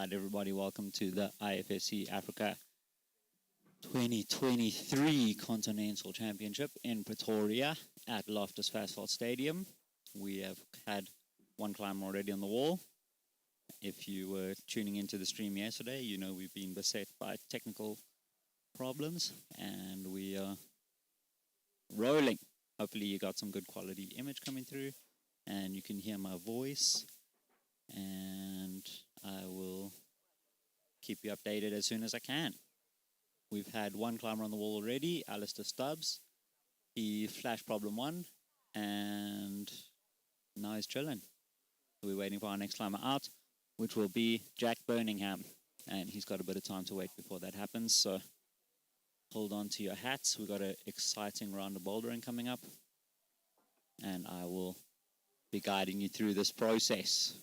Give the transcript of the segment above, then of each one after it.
right, everybody, welcome to the IFSC Africa 2023 Continental Championship in Pretoria at Loftus Versfeld Stadium. We have had one climb already on the wall. If you were tuning into the stream yesterday, you know we've been beset by technical problems and we are rolling. Hopefully you got some good quality image coming through and you can hear my voice, and I will keep you updated as soon as I can. We've had one climber on the wall already, Alistair Stubbs. He flashed problem 1 and now he's chilling. So we're waiting for our next climber out, which will be Jack Birmingham, and he's got a bit of time to wait before that happens, so hold on to your hats. We've got an exciting round of bouldering coming up, and I will be guiding you through this process.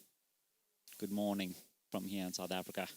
Good morning from here in South Africa.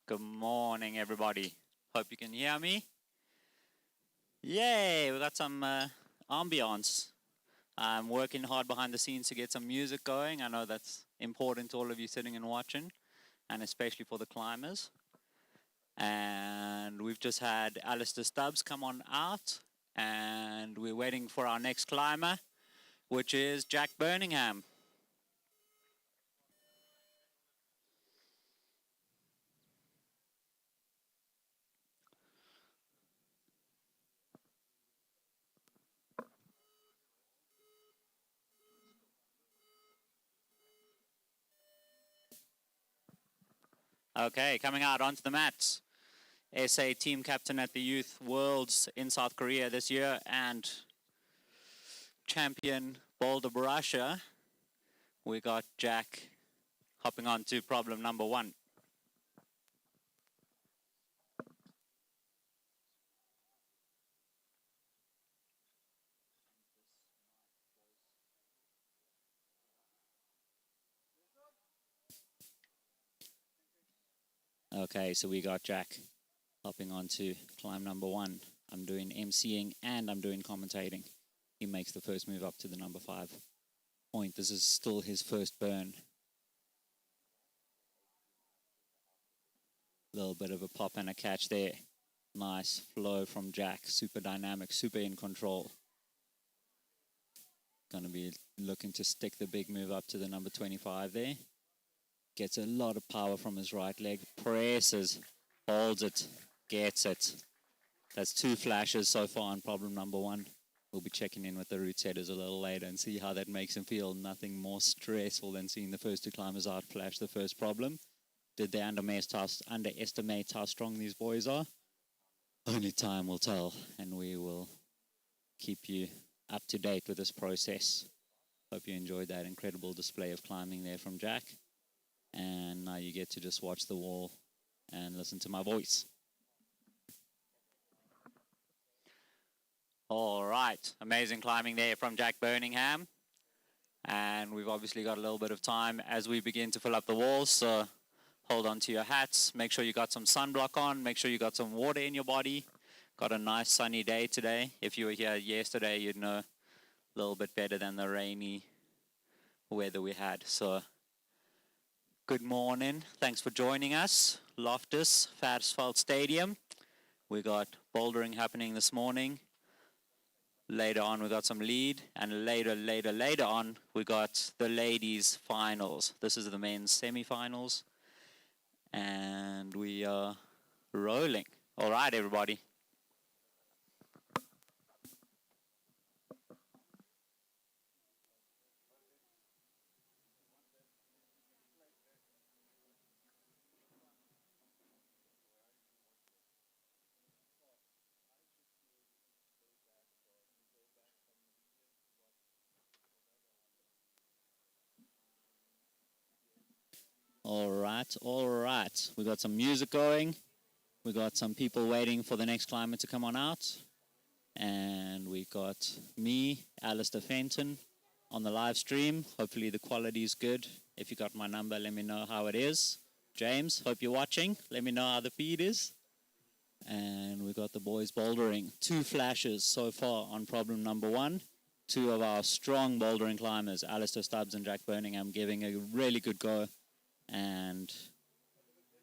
Good morning, everybody. Hope you can hear me. Yay, we got some ambience. I'm working hard behind the scenes to get some music going. I know that's important to all of you sitting and watching, and especially for the climbers. And we've just had Alistair Stubbs come on out, and we're waiting for our next climber, which is Jack Birmingham. Okay, coming out onto the mats. SA team captain at the Youth Worlds in South Korea this year and champion Boulder Lead. We got Jack hopping on to problem number 1. Okay, so we got Jack hopping on to climb number 1. I'm doing emceeing and I'm doing commentating. He makes the first move up to the number 5 point. This is still his first burn. Little bit of a pop and a catch there. Nice flow from Jack. Super dynamic, super in control. Going to be looking to stick the big move up to the number 25 there. Gets a lot of power from his right leg. Presses, holds it, gets it. That's 2 flashes so far on problem number 1. We'll be checking in with the route setters a little later and see how that makes him feel. Nothing more stressful than seeing the first 2 climbers out flash the first problem. Did they underestimate how strong these boys are? Only time will tell, and we will keep you up to date with this process. Hope you enjoyed that incredible display of climbing there from Jack. And now you get to just watch the wall and listen to my voice. All right, amazing climbing there from Jack Birmingham. And we've obviously got a little bit of time as we begin to fill up the walls, so hold on to your hats. Make sure you got some sunblock on. Make sure you got some water in your body. Got a nice sunny day today. If you were here yesterday, you'd know a little bit better than the rainy weather we had. So good morning. Thanks for joining us. Loftus Versfeld Stadium. We got bouldering happening this morning. Later on, we got some lead. And later on, we got the ladies' finals. This is the men's semi-finals. And we are rolling. All right, everybody. All right. We got some music going. We got some people waiting for the next climber to come on out. And we got me, Alistair Fenton, on the live stream. Hopefully the quality is good. If you got my number, let me know how it is. James, hope you're watching. Let me know how the feed is. And we got the boys bouldering. 2 flashes so far on problem number 1. 2 of our strong bouldering climbers, Alistair Stubbs and Jack Birmingham, giving a really good go. And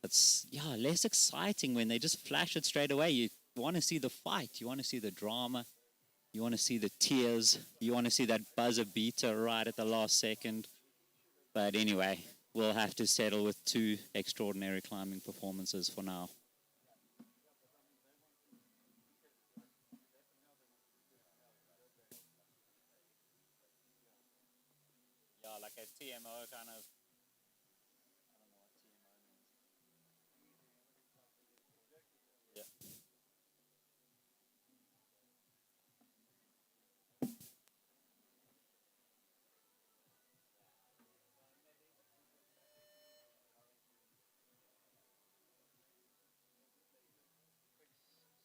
it's less exciting when they just flash it straight away. You want to see the fight. You want to see the drama. You want to see the tears. You want to see that buzzer beater right at the last second. But anyway, we'll have to settle with 2 extraordinary climbing performances for now. Yeah, like a TMO kind of.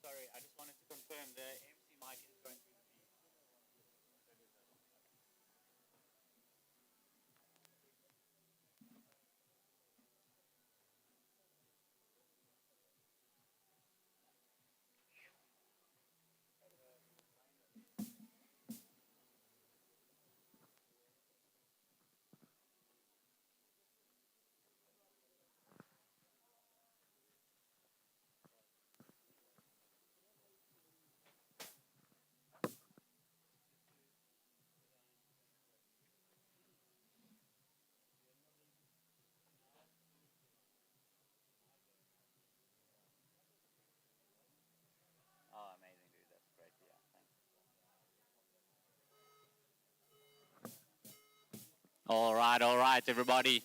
Sorry, I just wanted to confirm the MC mic is going through the feed. Oh, amazing, dude. That's great. Yeah, thanks. All right, everybody.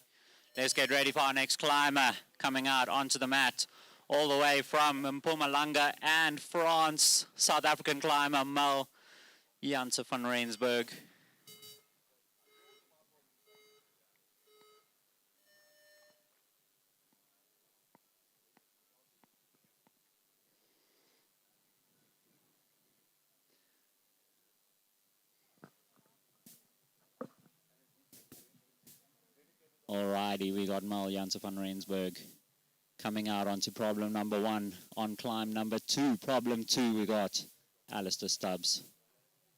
Let's get ready for our next climber coming out onto the mat. All the way from Mpumalanga and France, South African climber Mel Janse van Rensburg. Alrighty, we got Mel Janse van Rensburg coming out onto problem number 1. On climb number 2, problem 2, we got Alistair Stubbs.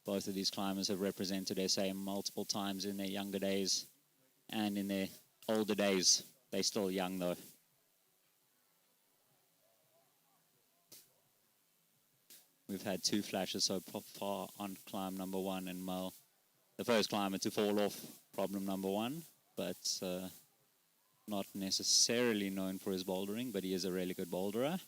Both of these climbers have represented SA multiple times in their younger days and in their older days. They're still young though. We've had 2 flashes so far on climb number 1, and Mel, the first climber to fall off problem number 1, but not necessarily known for his bouldering, but he is a really good boulderer.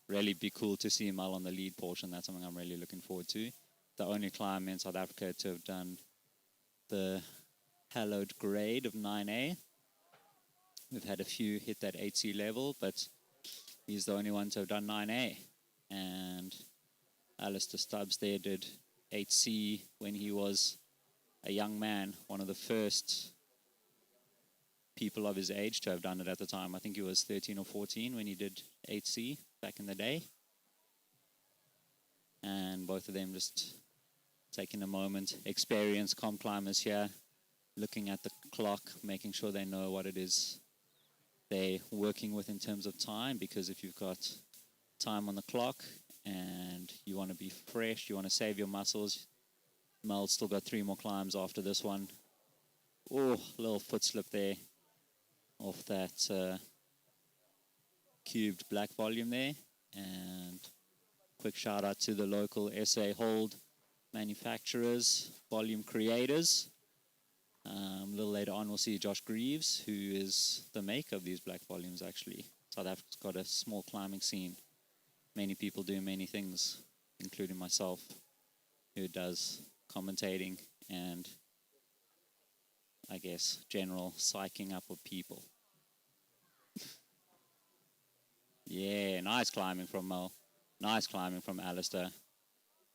Really be cool to see Mel on the lead portion. That's something I'm really looking forward to. The only climber in South Africa to have done the hallowed grade of 9A. We've had a few hit that 8C level, but he's the only one to have done 9A. And Alistair Stubbs there did 8C when he was a young man, one of the first people of his age to have done it at the time. I think he was 13 or 14 when he did 8C back in the day. And both of them just taking a moment, experienced comp climbers here, looking at the clock, making sure they know what it is they're working with in terms of time, because if you've got time on the clock and you want to be fresh, you want to save your muscles. Mel's still got 3 more climbs after this one. Oh, little foot slip there off that cubed black volume there. And quick shout out to the local SA hold manufacturers, volume creators. A little later on we'll see Josh Greaves, who is the maker of these black volumes actually. South Africa's got a small climbing scene. Many people do many things, including myself, who does commentating and I guess general psyching up of people. Yeah, nice climbing from Mel. Nice climbing from Alistair.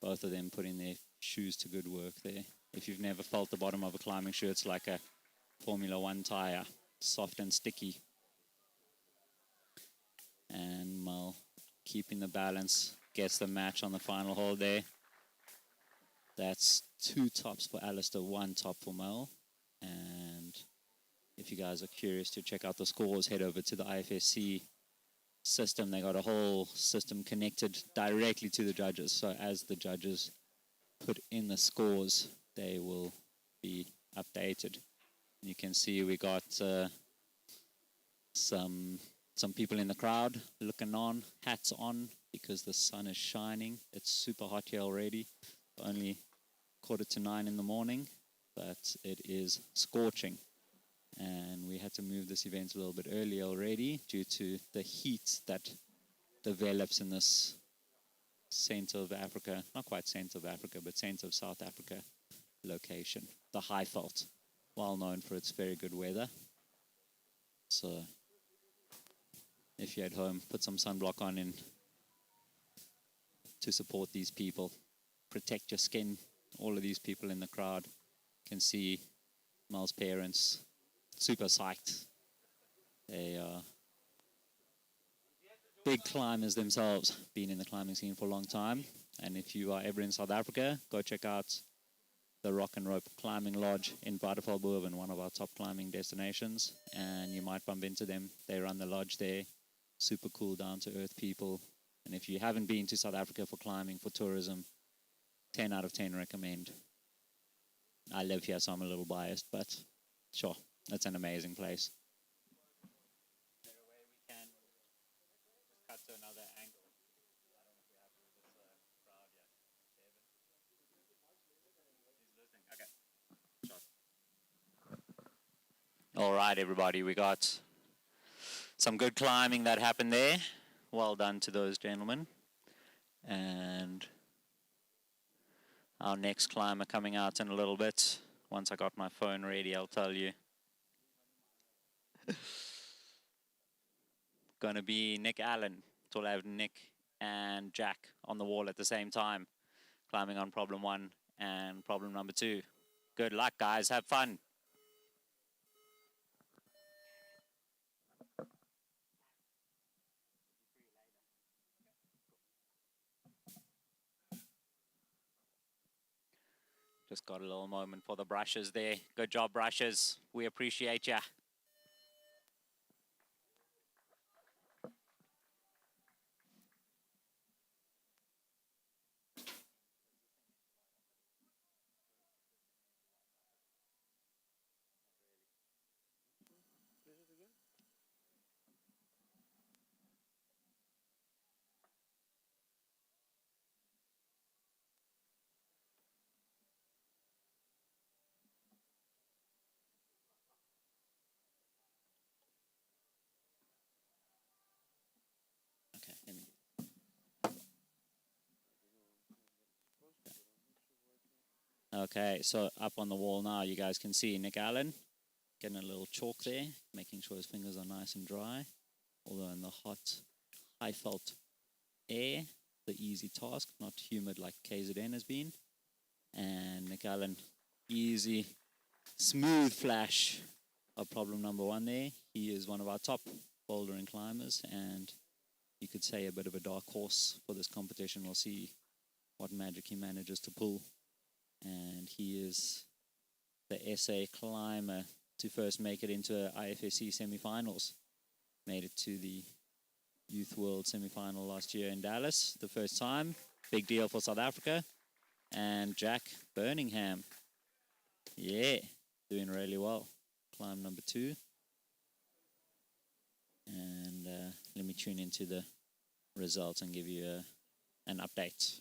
Both of them putting their shoes to good work there. If you've never felt the bottom of a climbing shoe, it's like a Formula One tire. soft and sticky. And Mel keeping the balance, gets the match on the final hole there. That's 2 tops for Alistair, 1 top for Mel. And if you guys are curious to check out the scores, head over to the IFSC system. They got a whole system connected directly to the judges. So as the judges put in the scores, they will be updated. You can see we got some people in the crowd looking on, hats on, because the sun is shining. It's super hot here already. Only 8:45 in the morning, but it is scorching. And we had to move this event a little bit earlier already due to the heat that develops in this center of Africa, not quite center of Africa, but center of South Africa location, the Highveld, well known for its very good weather. So if you're at home, put some sunblock on in to support these people, protect your skin. All of these people in the crowd can see Mel's parents super psyched. They are big climbers themselves, been in the climbing scene for a long time. And if you are ever in South Africa, go check out the Rock and Rope Climbing Lodge in Boulder, one of our top climbing destinations. And you might bump into them. They run the lodge there. Super cool, down-to-earth people. And if you haven't been to South Africa for climbing, for tourism, 10 out of 10 recommend. I live here, so I'm a little biased, but sure, that's an amazing place. Is there a way we can just cut to another angle? I don't know if we have this crowd yet. David? He's listening. Okay. Sure. All right, everybody, we got some good climbing that happened there. Well done to those gentlemen. And our next climber coming out in a little bit. Once I got my phone ready, I'll tell you. Going to be Nick Allen. So we'll have Nick and Jack on the wall at the same time, climbing on problem 1 and problem number 2. Good luck, guys. Have fun. Just got a little moment for the brushes there. Good job, brushes. We appreciate ya. Okay, so up on the wall now, you guys can see Nick Allen getting a little chalk there, making sure his fingers are nice and dry. Although in the hot, high-felt air, the easy task, not humid like KZN has been. And Nick Allen, easy, smooth flash of problem number 1 there. He is one of our top bouldering climbers, and you could say a bit of a dark horse for this competition. We'll see what magic he manages to pull. And he is the SA climber to first make it into IFSC semi-finals. Made it to the Youth World semi-final last year in Dallas, the first time. Big deal for South Africa. And Jack Birmingham, yeah, doing really well. Climb number 2. And let me tune into the results and give you an update.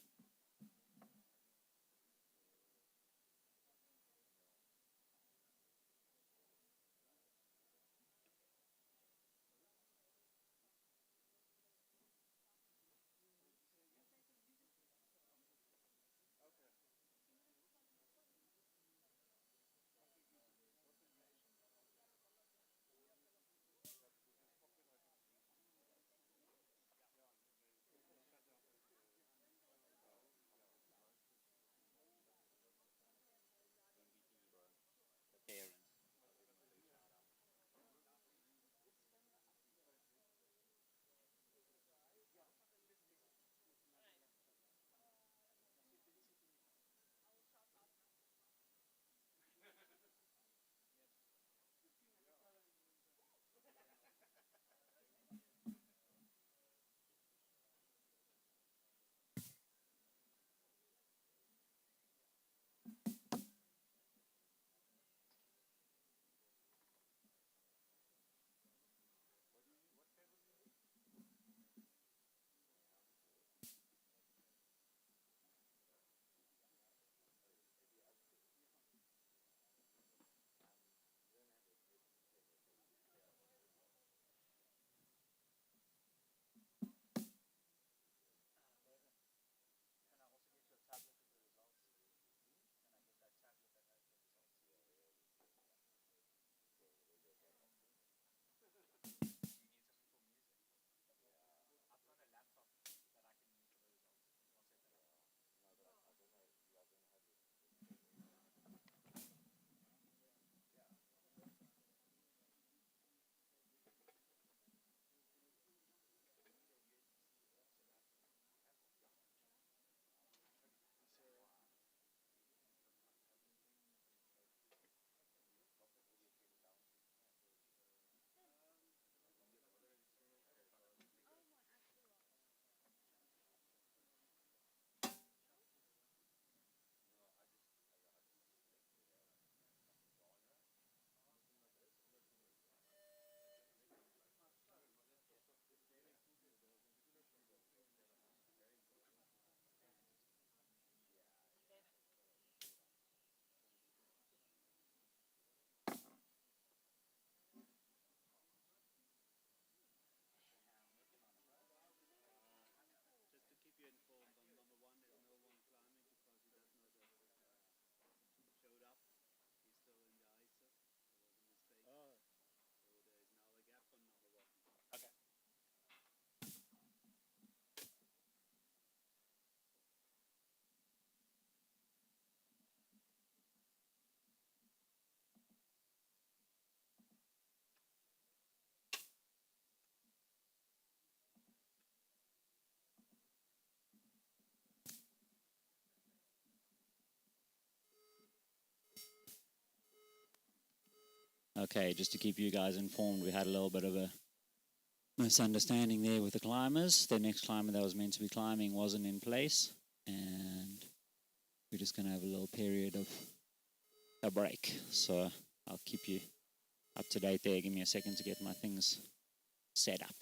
Okay, just to keep you guys informed, we had a little bit of a misunderstanding there with the climbers. The next climber that was meant to be climbing wasn't in place, and we're just going to have a little period of a break. So I'll keep you up to date there. Give me a second to get my things set up.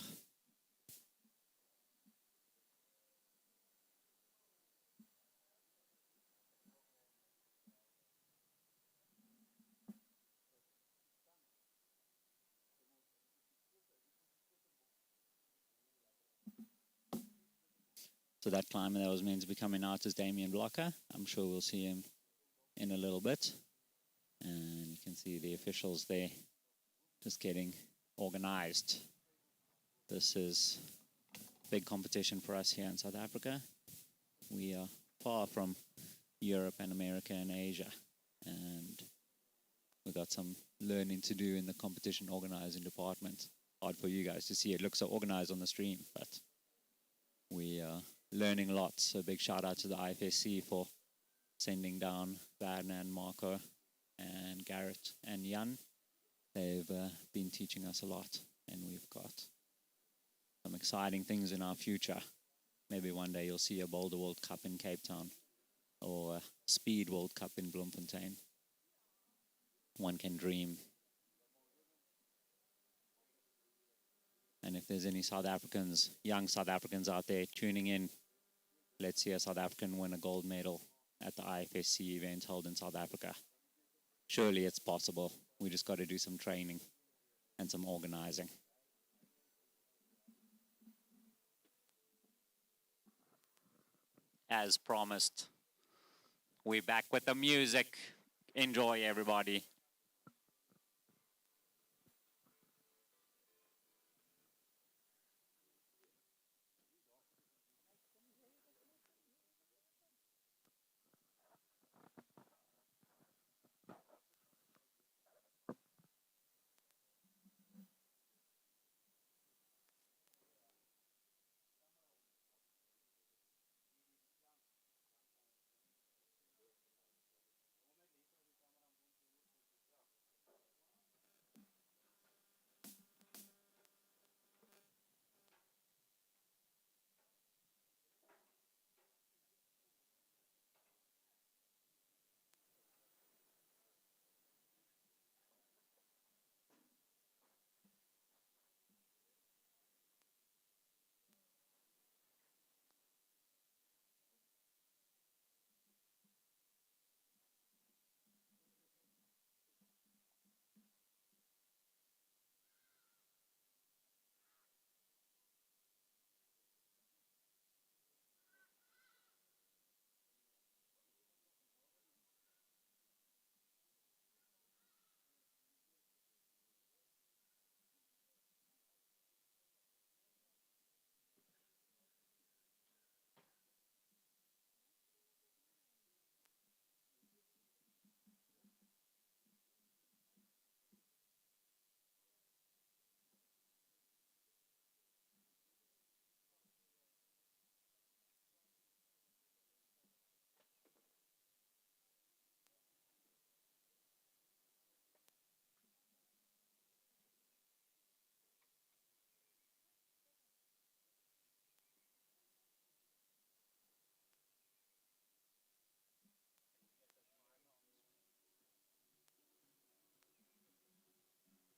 So that climber that was meant to be coming out is Damien Blocker. I'm sure we'll see him in a little bit. And you can see the officials there just getting organized. This is a big competition for us here in South Africa. We are far from Europe and America and Asia. And we've got some learning to do in the competition organizing department. Hard for you guys to see. It looks so organized on the stream, but we are learning a lot. So big shout out to the IFSC for sending down Werner and Marco and Garrett and Jan. They've been teaching us a lot, and we've got some exciting things in our future. Maybe one day you'll see a Boulder World Cup in Cape Town or a Speed World Cup in Bloemfontein. One can dream. And if there's any South Africans, young South Africans out there tuning in, let's see a South African win a gold medal at the IFSC event held in South Africa. Surely it's possible. We just got to do some training and some organizing. As promised, we're back with the music. Enjoy, everybody.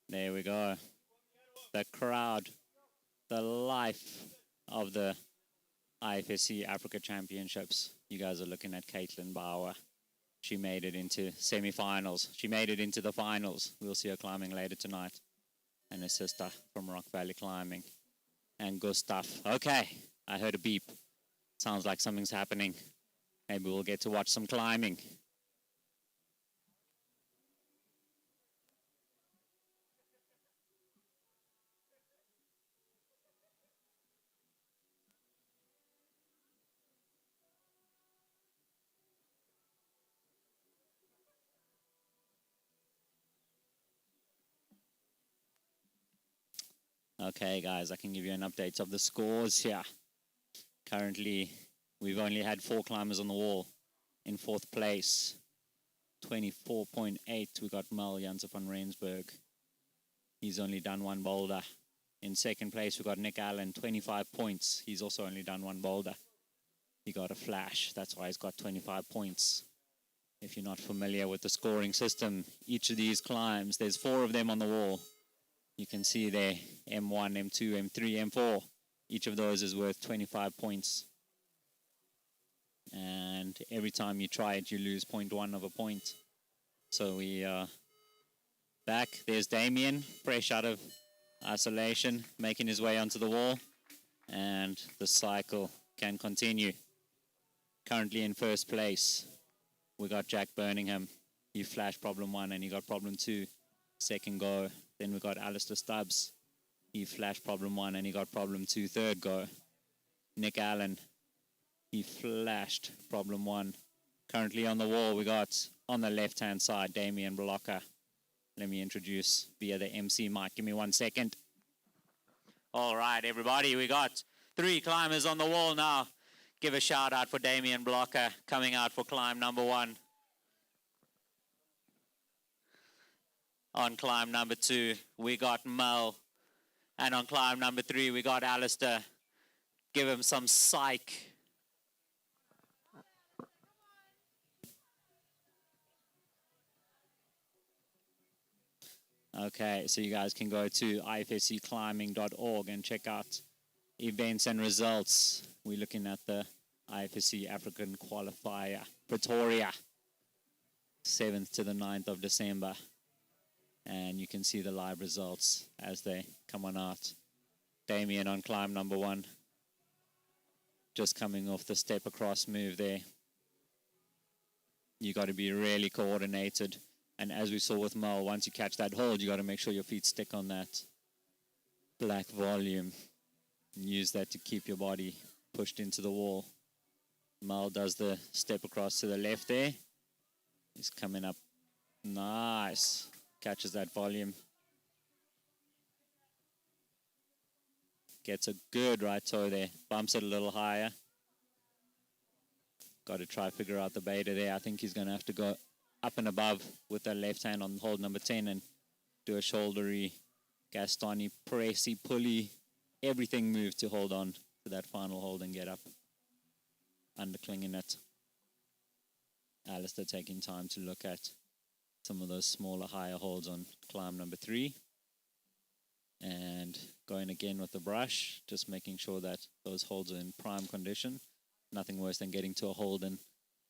There we go. The crowd, the life of the IFSC Africa Championships. You guys are looking at Caitlin Bauer. She made it into semi-finals. She made it into the finals. We'll see her climbing later tonight. And her sister from Rock Valley Climbing. And Gustav. Okay, I heard a beep. Sounds like something's happening. Maybe we'll get to watch some climbing. Okay, guys, I can give you an update of the scores here. Currently, we've only had 4 climbers on the wall. In 4th place, 24.8, we got Mel Janssen van Rensburg. He's only done one boulder. In second place, we've got Nick Allen, 25 points. He's also only done one boulder. He got a flash. That's why he's got 25 points. If you're not familiar with the scoring system, each of these climbs, there's 4 of them on the wall. You can see there, M1, M2, M3, M4. Each of those is worth 25 points. And every time you try it, you lose 0.1 of a point. So we are back. There's Damien, fresh out of isolation, making his way onto the wall. And the cycle can continue. Currently in first place, we got Jack Birmingham. He flashed problem 1 and he got problem 2. Second go. Then we got Alistair Stubbs. He flashed problem 1 and he got problem 2. Third go. Nick Allen. He flashed problem 1. Currently on the wall, we got on the left-hand side, Damien Blocker. Let me introduce via the MC mic. Give me 1 second. All right, everybody, we got 3 climbers on the wall now. Give a shout out for Damien Blocker coming out for climb number 1. On climb number 2, we got Mel. And on climb number 3, we got Alistair. Give him some psych. Okay, so you guys can go to ifscclimbing.org and check out events and results. We're looking at the IFSC African Qualifier, Pretoria, 7th to the 9th of December. And you can see the live results as they come on out. Damien on climb number 1. Just coming off the step across move there. You got to be really coordinated. And as we saw with Mel, once you catch that hold, you got to make sure your feet stick on that black volume. And use that to keep your body pushed into the wall. Mel does the step across to the left there. He's coming up. Nice. Catches that volume. Gets a good right toe there. Bumps it a little higher. Got to try figure out the beta there. I think he's going to have to go up and above with the left hand on hold number 10 and do a shouldery, Gastoni, pressy, pulley, everything move to hold on to that final hold and get up. Underclinging it. Alistair taking time to look at some of those smaller, higher holds on climb number 3. And going again with the brush, just making sure that those holds are in prime condition. Nothing worse than getting to a hold and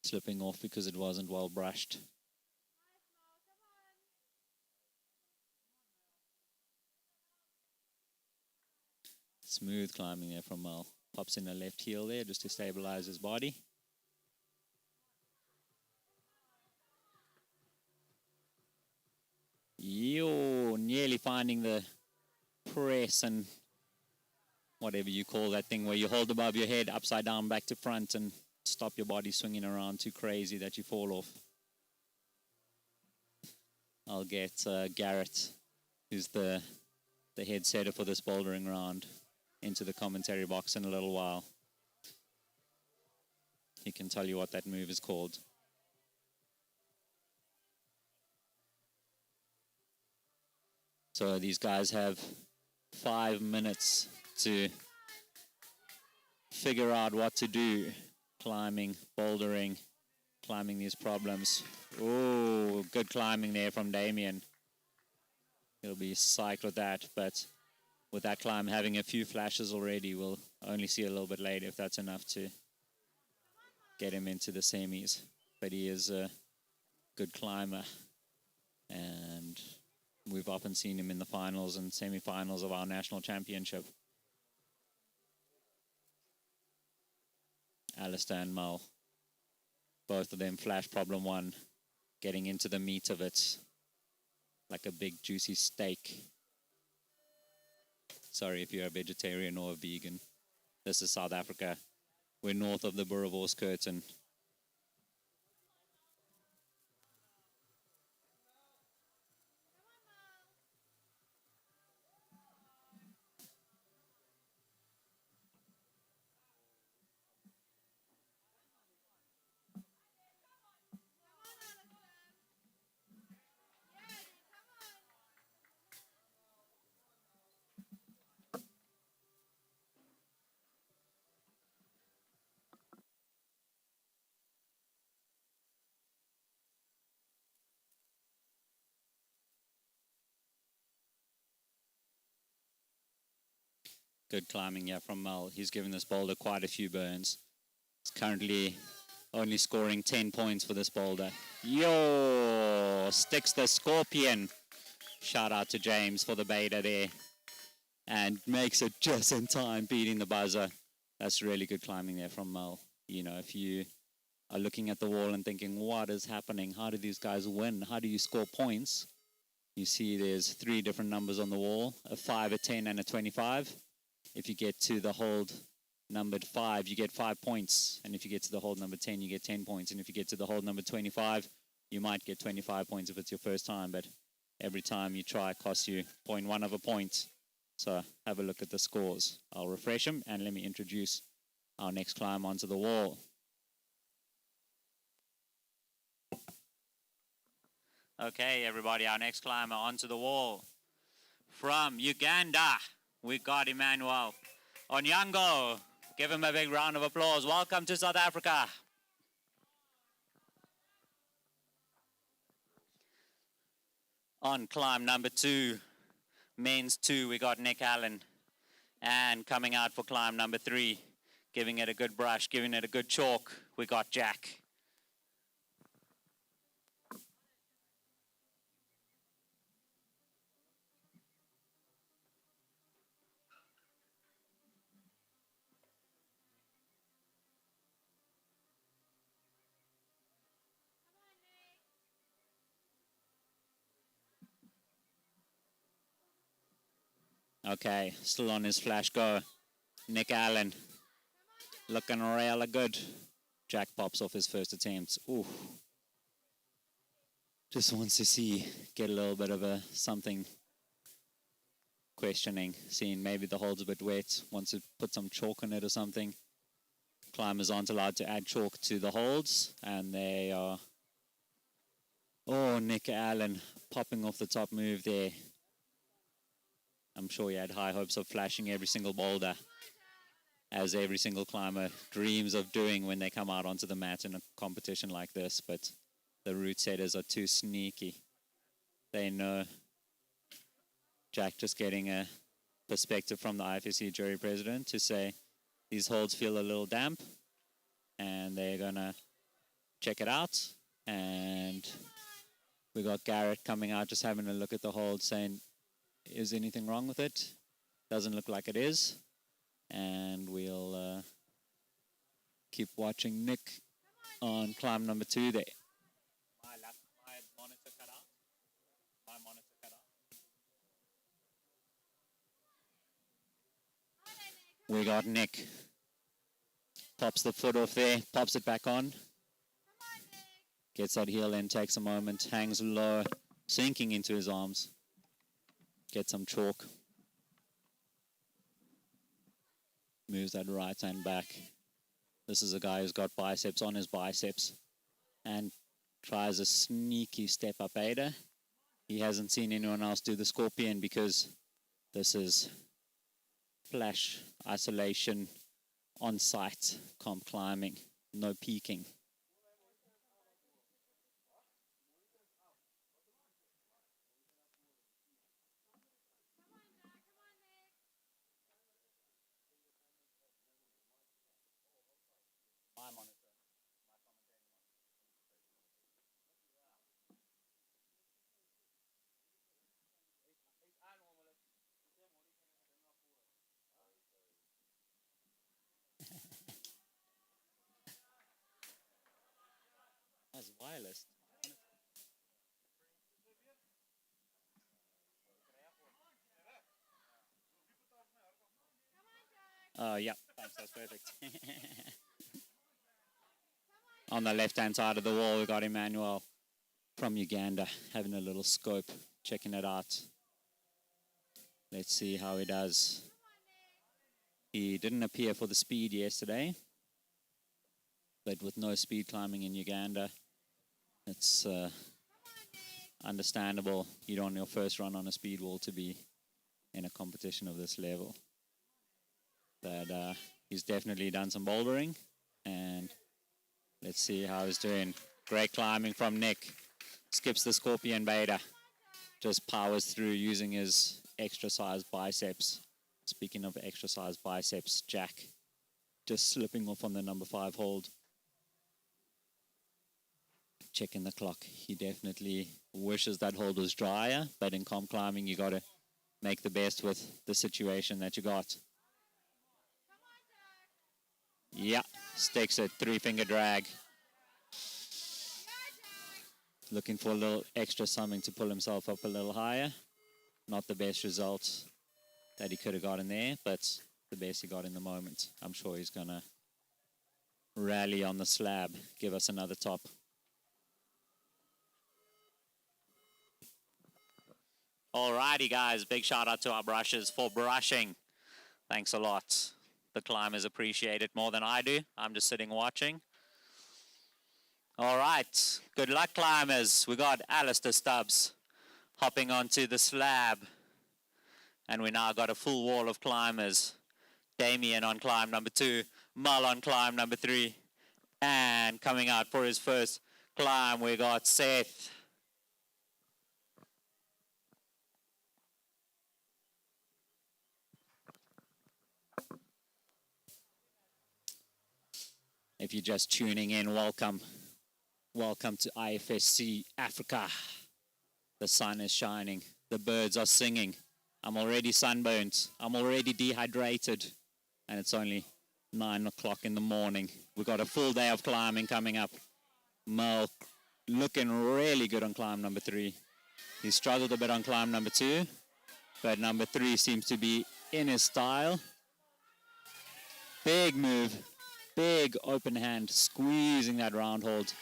slipping off because it wasn't well brushed. Smooth climbing there from Mel. Pops in the left heel there just to stabilize his body. Yo, nearly finding the press and whatever you call that thing where you hold above your head upside down back to front and stop your body swinging around too crazy that you fall off. I'll get Garrett, who's the head setter for this bouldering round, into the commentary box in a little while. He can tell you what that move is called. So these guys have 5 minutes to figure out what to do. Climbing, bouldering, climbing these problems. Oh, good climbing there from Damien. He'll be psyched with that, but with that climb having a few flashes already, we'll only see a little bit later if that's enough to get him into the semis. But he is a good climber, and we've often seen him in the finals and semi-finals of our national championship. Alistair and Mel, both of them flash problem 1, getting into the meat of it like a big juicy steak. Sorry if you're a vegetarian or a vegan. This is South Africa. We're north of the Boerewors curtain. Good climbing here from Mel. He's given this boulder quite a few burns. He's currently only scoring 10 points for this boulder. Yo! Sticks the scorpion. Shout out to James for the beta there. And makes it just in time, beating the buzzer. That's really good climbing there from Mel. You know, if you are looking at the wall and thinking, what is happening? How do these guys win? How do you score points? You see there's 3 different numbers on the wall, a 5, a 10, and a 25. If you get to the hold numbered 5, you get 5 points. And if you get to the hold number 10, you get 10 points. And if you get to the hold number 25, you might get 25 points if it's your first time. But every time you try, it costs you 0.1 of a point. So have a look at the scores. I'll refresh them and let me introduce our next climb onto the wall. Okay, everybody, our next climber onto the wall. From Uganda, we got Emmanuel Onyango. Give him a big round of applause. Welcome to South Africa. On climb number 2, men's 2, we got Nick Allen. And coming out for climb number 3, giving it a good brush, giving it a good chalk, we got Jack. Okay, still on his flash go. Nick Allen, looking really good. Jack pops off his first attempt. Ooh. Just wants to get a little bit of something questioning, seeing maybe the hole's a bit wet, wants to put some chalk on it or something. Climbers aren't allowed to add chalk to the holds, and they are... Oh, Nick Allen popping off the top move there. I'm sure he had high hopes of flashing every single boulder, as every single climber dreams of doing when they come out onto the mat in a competition like this, but the route setters are too sneaky. They know. Jack just getting a perspective from the IFSC jury president to say these holds feel a little damp, and they're gonna check it out. And we got Garrett coming out, just having a look at the hold, saying, is anything wrong with it? Doesn't look like it is. And we'll keep watching Nick on climb number 2 there. My monitor cut out. My monitor cut out. We got Nick. Pops the foot off there, pops it back on. Gets that heel in, takes a moment, hangs low, sinking into his arms. Get some chalk. Moves that right hand back. This is a guy who's got biceps on his biceps and tries a sneaky step up aider. He hasn't seen anyone else do the scorpion because this is flash isolation on site comp climbing, no peaking. That's wireless. Oh, yeah, thanks, that's perfect. On the left-hand side of the wall, we got Emmanuel from Uganda having a little scope, checking it out. Let's see how he does. He didn't appear for the speed yesterday, but with no speed climbing in Uganda, it's understandable you don't want your first run on a speed wall to be in a competition of this level. But he's definitely done some bouldering, and let's see how he's doing. Great climbing from Nick. Skips the scorpion beta. Just powers through using his extra sized biceps Speaking of extra size biceps, Jack just slipping off on the number 5 hold. Checking the clock. He definitely wishes that hold was drier, but in comp climbing, you got to make the best with the situation that you got. Yeah, stakes a 3-finger drag. Looking for a little extra something to pull himself up a little higher. Not the best result that he could have gotten there, but the best he got in the moment. I'm sure he's going to rally on the slab, give us another top. Alrighty, guys. Big shout out to our brushers for brushing. Thanks a lot. The climbers appreciate it more than I do. I'm just sitting watching. All right. Good luck, climbers. We got Alistair Stubbs hopping onto the slab. And we now got a full wall of climbers. Damien on climb number 2. Mull on climb number 3. And coming out for his first climb, we got Seth. If you're just tuning in, welcome. Welcome to IFSC Africa. The sun is shining. The birds are singing. I'm already sunburned. I'm already dehydrated. And it's only 9 o'clock in the morning. We've got a full day of climbing coming up. Mel looking really good on climb number 3. He struggled a bit on climb number 2. But number 3 seems to be in his style. Big move. Big open hand, squeezing that round hold.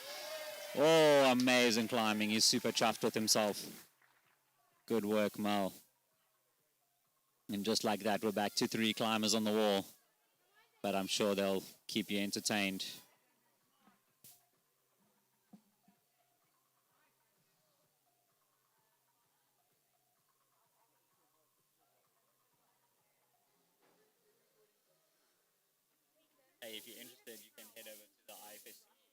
Oh, amazing climbing. He's super chuffed with himself. Good work, Mel. And just like that, we're back to 3 climbers on the wall. But I'm sure they'll keep you entertained. Hey, if you're interested, you can head over to the IFSC website.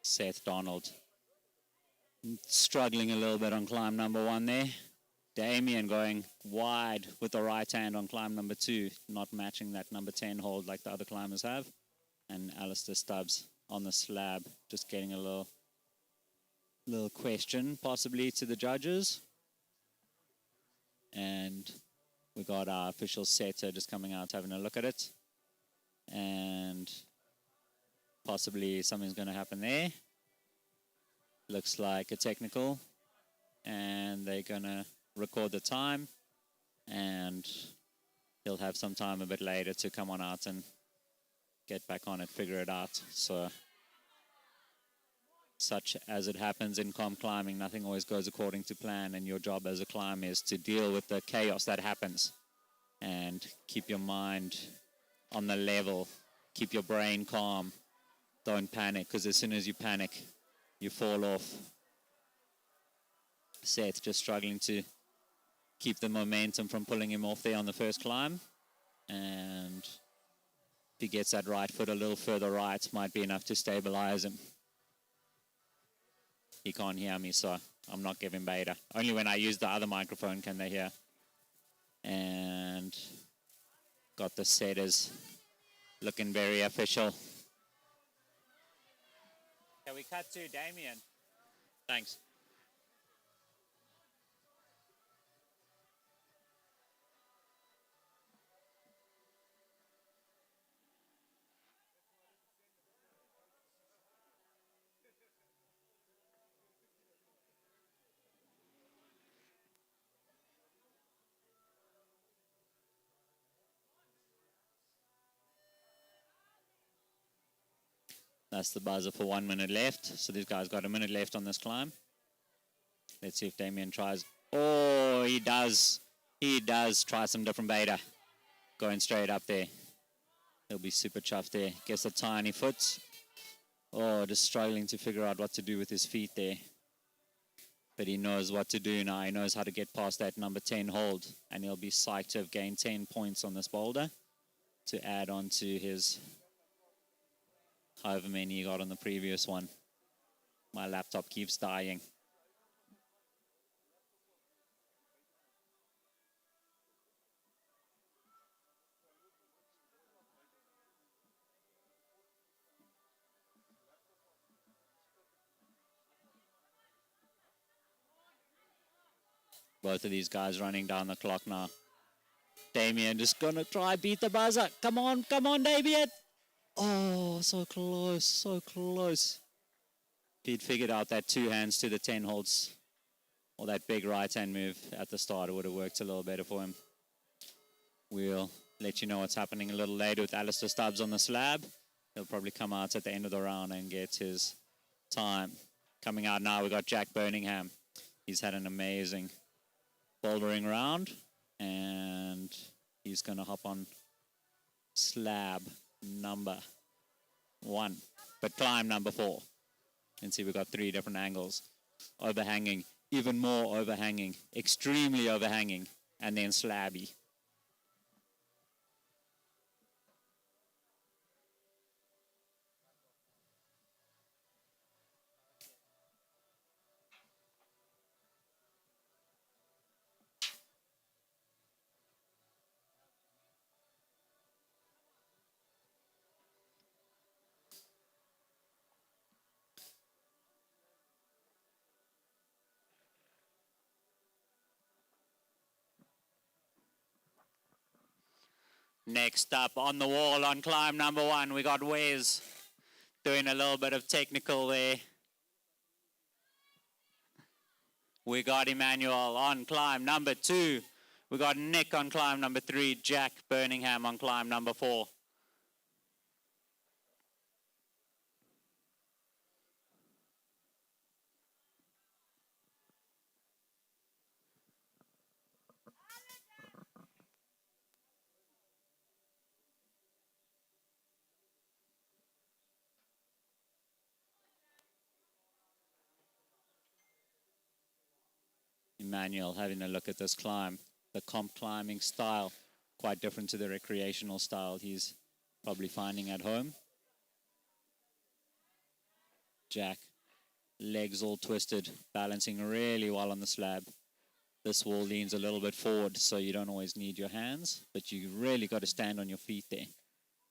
Seth Donald struggling a little bit on climb number 1 there. Damien going wide with the right hand on climb number 2, not matching that number 10 hold like the other climbers have. And Alistair Stubbs on the slab, just getting a little question possibly to the judges. And we got our official setter just coming out having a look at it. And possibly something's going to happen there. Looks like a technical. And they're going to record the time. And he'll have some time a bit later to come on out and get back on it, figure it out. So, such as it happens in comp climbing, nothing always goes according to plan. And your job as a climber is to deal with the chaos that happens. And keep your mind on the level. Keep your brain calm. Don't panic, because as soon as you panic, you fall off. Seth just struggling to keep the momentum from pulling him off there on the first climb. And if he gets that right foot a little further right, might be enough to stabilize him. He can't hear me, so I'm not giving beta. Only when I use the other microphone can they hear. And got the setters looking very official. Can we cut to Damien? Thanks. That's the buzzer for 1 minute left. So these guys got a minute left on this climb. Let's see if Damien tries. Oh, he does. He does try some different beta. Going straight up there. He'll be super chuffed there. Gets a tiny foot. Oh, just struggling to figure out what to do with his feet there. But he knows what to do now. He knows how to get past that number 10 hold. And he'll be psyched to have gained 10 points on this boulder to add on to his however many he got on the previous one. My laptop keeps dying. Both of these guys running down the clock now. Damien just gonna try beat the buzzer. Come on, Damien. Oh, so close, so close. If he'd figured out that 2 hands to the 10 holds, or that big right-hand move at the start, it would have worked a little better for him. We'll let you know what's happening a little later with Alistair Stubbs on the slab. He'll probably come out at the end of the round and get his time. Coming out now, we got Jack Birmingham. He's had an amazing bouldering round, and he's going to hop on slab number 1, but climb number 4. And see, we've got 3 different angles. Overhanging, even more overhanging, extremely overhanging, and then slabby. Next up on the wall on climb number 1, we got Wes doing a little bit of technical there. We got Emmanuel on climb number 2. We got Nick on climb number 3, Jack Birmingham on climb number 4. Emmanuel having a look at this climb. The comp climbing style, quite different to the recreational style he's probably finding at home. Jack, legs all twisted, balancing really well on the slab. This wall leans a little bit forward, so you don't always need your hands, but you really got to stand on your feet there.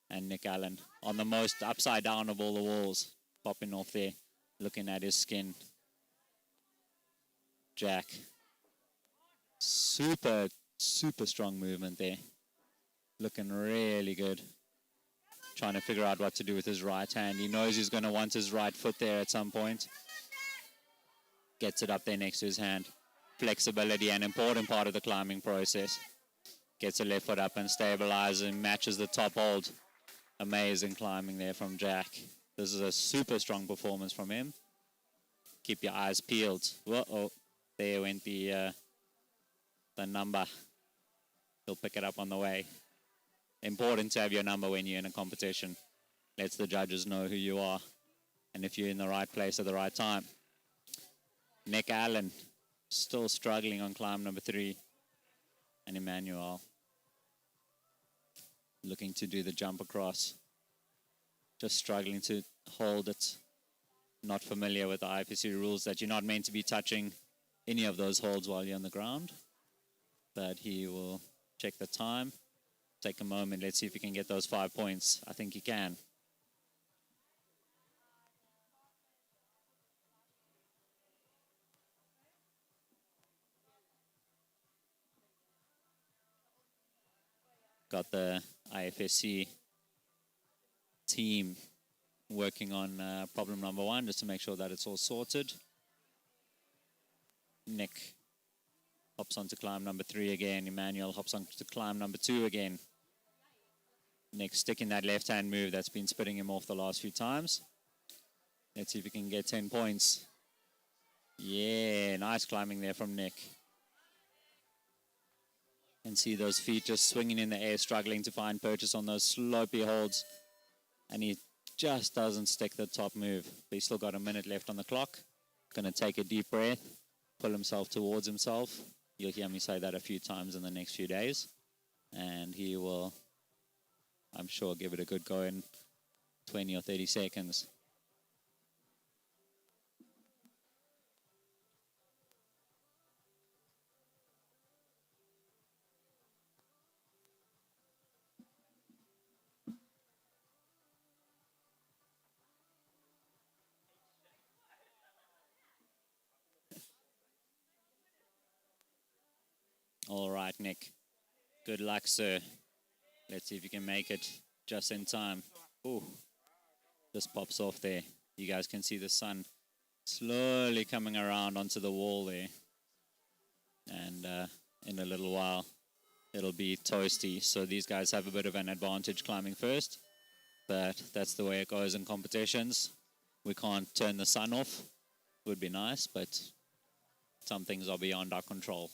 And Nick Allen on the most upside down of all the walls, popping off there, looking at his skin. Jack, super strong movement there. Looking really good. Trying to figure out what to do with his right hand. He knows he's going to want his right foot there at some point. Gets it up there next to his hand. Flexibility, an important part of the climbing process. Gets the left foot up and stabilizes and matches the top hold. Amazing climbing there from Jack. This is a super strong performance from him. Keep your eyes peeled. Whoa, there went the number. He'll pick it up on the way. Important to have your number when you're in a competition. Lets the judges know who you are and if you're in the right place at the right time. Nick Allen still struggling on climb number 3. And Emmanuel looking to do the jump across. Just struggling to hold it. Not familiar with the IFSC rules that you're not meant to be touching any of those holds while you're on the ground. But he will check the time. Take a moment. Let's see if he can get those 5 points. I think he can. Got the IFSC team working on problem number 1 just to make sure that it's all sorted. Nick hops onto climb number 3 again. Emmanuel hops onto climb number 2 again. Nick sticking that left-hand move that's been spitting him off the last few times. Let's see if he can get 10 points. Yeah, nice climbing there from Nick. And see those feet just swinging in the air, struggling to find purchase on those slopey holds. And he just doesn't stick the top move. But he's still got a minute left on the clock. Going to take a deep breath, pull himself towards himself. You'll hear me say that a few times in the next few days. And he will, I'm sure, give it a good go in 20 or 30 seconds. All right, Nick. Good luck, sir. Let's see if you can make it just in time. Ooh, just pops off there. You guys can see the sun slowly coming around onto the wall there. And in a little while, it'll be toasty. So these guys have a bit of an advantage climbing first. But that's the way it goes in competitions. We can't turn the sun off. Would be nice, but some things are beyond our control.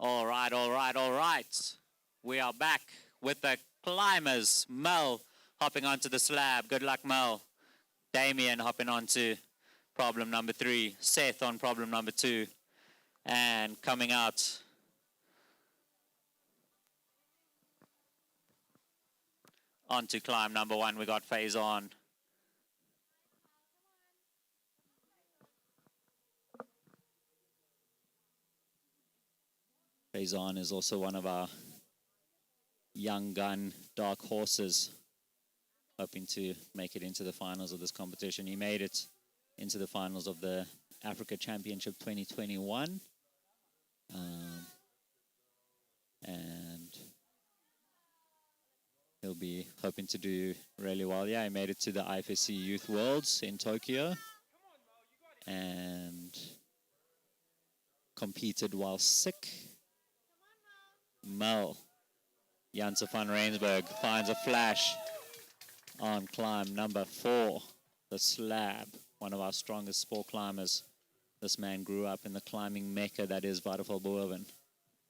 All right. We are back with the climbers. Mel hopping onto the slab. Good luck, Mel. Damien hopping onto problem number 3. Seth on problem number 2. And coming out onto climb number 1, we got Faison. Faison is also one of our young gun dark horses, hoping to make it into the finals of this competition. He made it into the finals of the Africa Championship 2021. And he'll be hoping to do really well. Yeah, he made it to the IFSC Youth Worlds in Tokyo and competed while sick. Mel Janse van Rensburg finds a flash on climb number 4, the slab, one of our strongest sport climbers. This man grew up in the climbing mecca that is Waterval-Boven.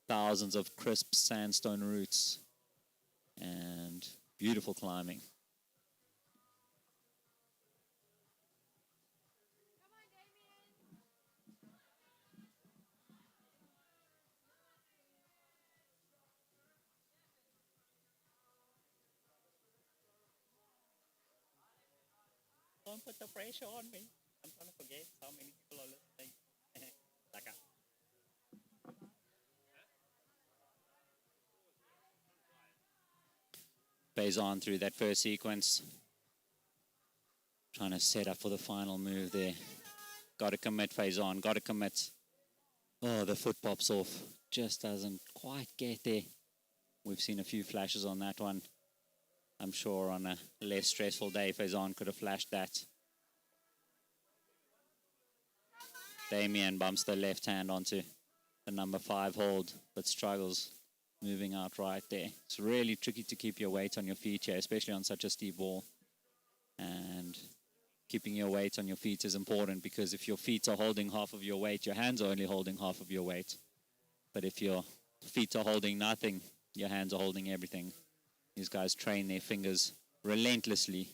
Thousands of crisp sandstone routes and beautiful climbing. Don't put the pressure on me. I'm trying to forget how many people are listening. Faison through that first sequence. Trying to set up for the final move there. Got to commit, Faison. Got to commit. Oh, the foot pops off. Just doesn't quite get there. We've seen a few flashes on that one. I'm sure on a less stressful day, Faison could have flashed that. Damien bumps the left hand onto the number 5 hold, but struggles moving out right there. It's really tricky to keep your weight on your feet here, especially on such a steep wall. And keeping your weight on your feet is important, because if your feet are holding half of your weight, your hands are only holding half of your weight. But if your feet are holding nothing, your hands are holding everything. These guys train their fingers relentlessly,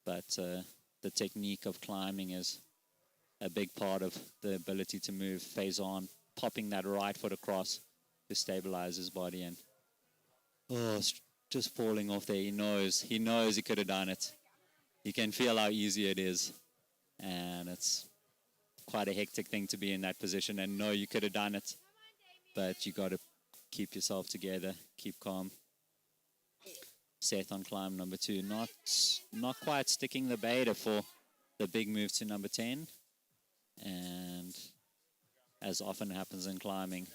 but the technique of climbing is a big part of the ability to move. Faison popping that right foot across to stabilize his body, and just falling off there. He knows he could have done it. You can feel how easy it is, and it's quite a hectic thing to be in that position and know you could have done it, but you got to keep yourself together, keep calm. Seth on climb number 2, not quite sticking the beta for the big move to number 10, and as often happens in climbing,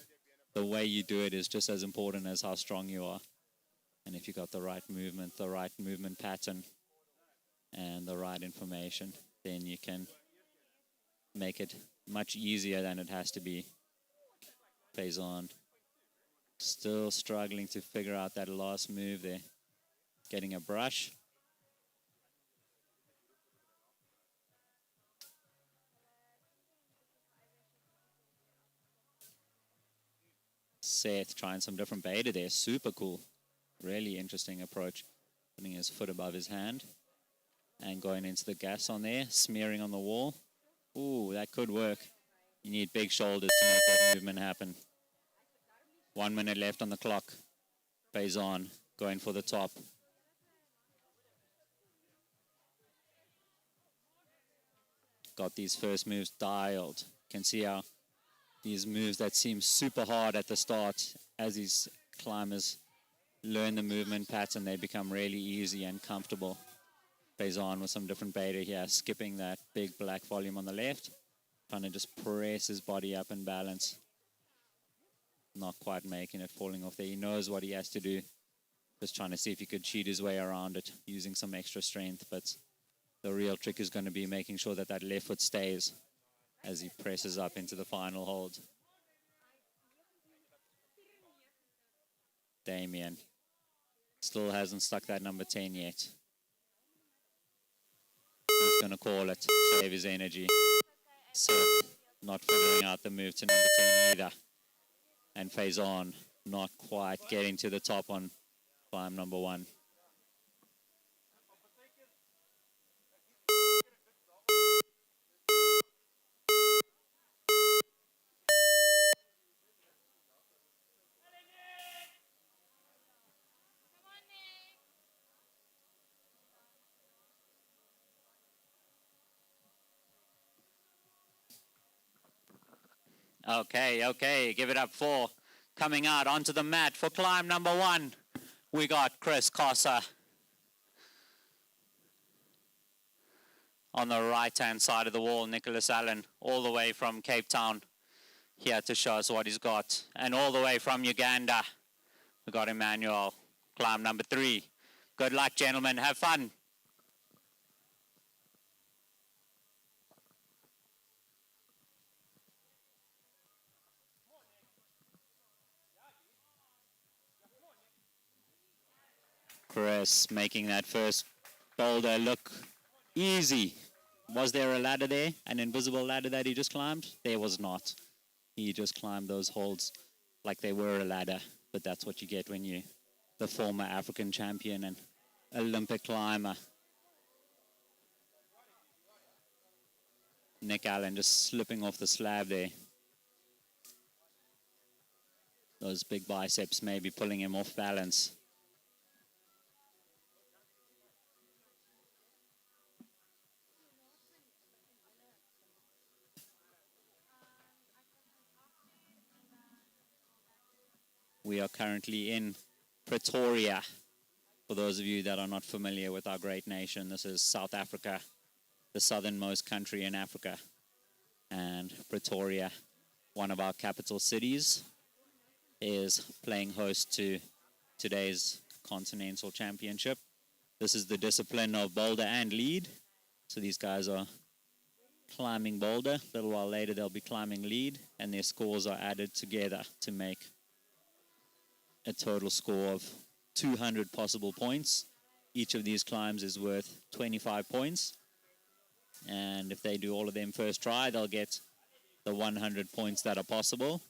the way you do it is just as important as how strong you are. And if you got the right movement pattern, and the right information, then you can make it much easier than it has to be. Faison still struggling to figure out that last move there. Getting a brush. Seth trying some different beta there. Super cool. Really interesting approach. Putting his foot above his hand and going into the gas on there, smearing on the wall. Ooh, that could work. You need big shoulders to make that movement happen. 1 minute left on the clock. Faison going for the top. Got these first moves dialed. Can see how these moves that seem super hard at the start, as these climbers learn the movement pattern, they become really easy and comfortable. Faison with some different beta here, skipping that big black volume on the left, trying to just press his body up and balance. Not quite making it, falling off there. He knows what he has to do. Just trying to see if he could cheat his way around it, using some extra strength. But the real trick is going to be making sure that that left foot stays as he presses up into the final hold. Damien still hasn't stuck that number 10 yet. He's going to call it, save his energy. So not figuring out the move to number 10 either. And Faison not quite getting to the top on climb number 1. Okay, give it up for coming out onto the mat for climb number 1. We got Chris Cossa on the right-hand side of the wall. Nicholas Allen, all the way from Cape Town, here to show us what he's got. And all the way from Uganda, we got Emmanuel, climb number 3. Good luck, gentlemen. Have fun. Chris making that first boulder look easy. Was there a ladder there? An invisible ladder that he just climbed? There was not. He just climbed those holds like they were a ladder. But that's what you get when you're the former African champion and Olympic climber. Nick Allen just slipping off the slab there. Those big biceps maybe pulling him off balance. We are currently in Pretoria. For those of you that are not familiar with our great nation, this is South Africa, the southernmost country in Africa. And Pretoria, one of our capital cities, is playing host to today's Continental Championship. This is the discipline of boulder and lead. So these guys are climbing boulder. A little while later, they'll be climbing lead, and their scores are added together to make a total score of 200 possible points. Each of these climbs is worth 25 points. And if they do all of them first try, they'll get the 100 points that are possible.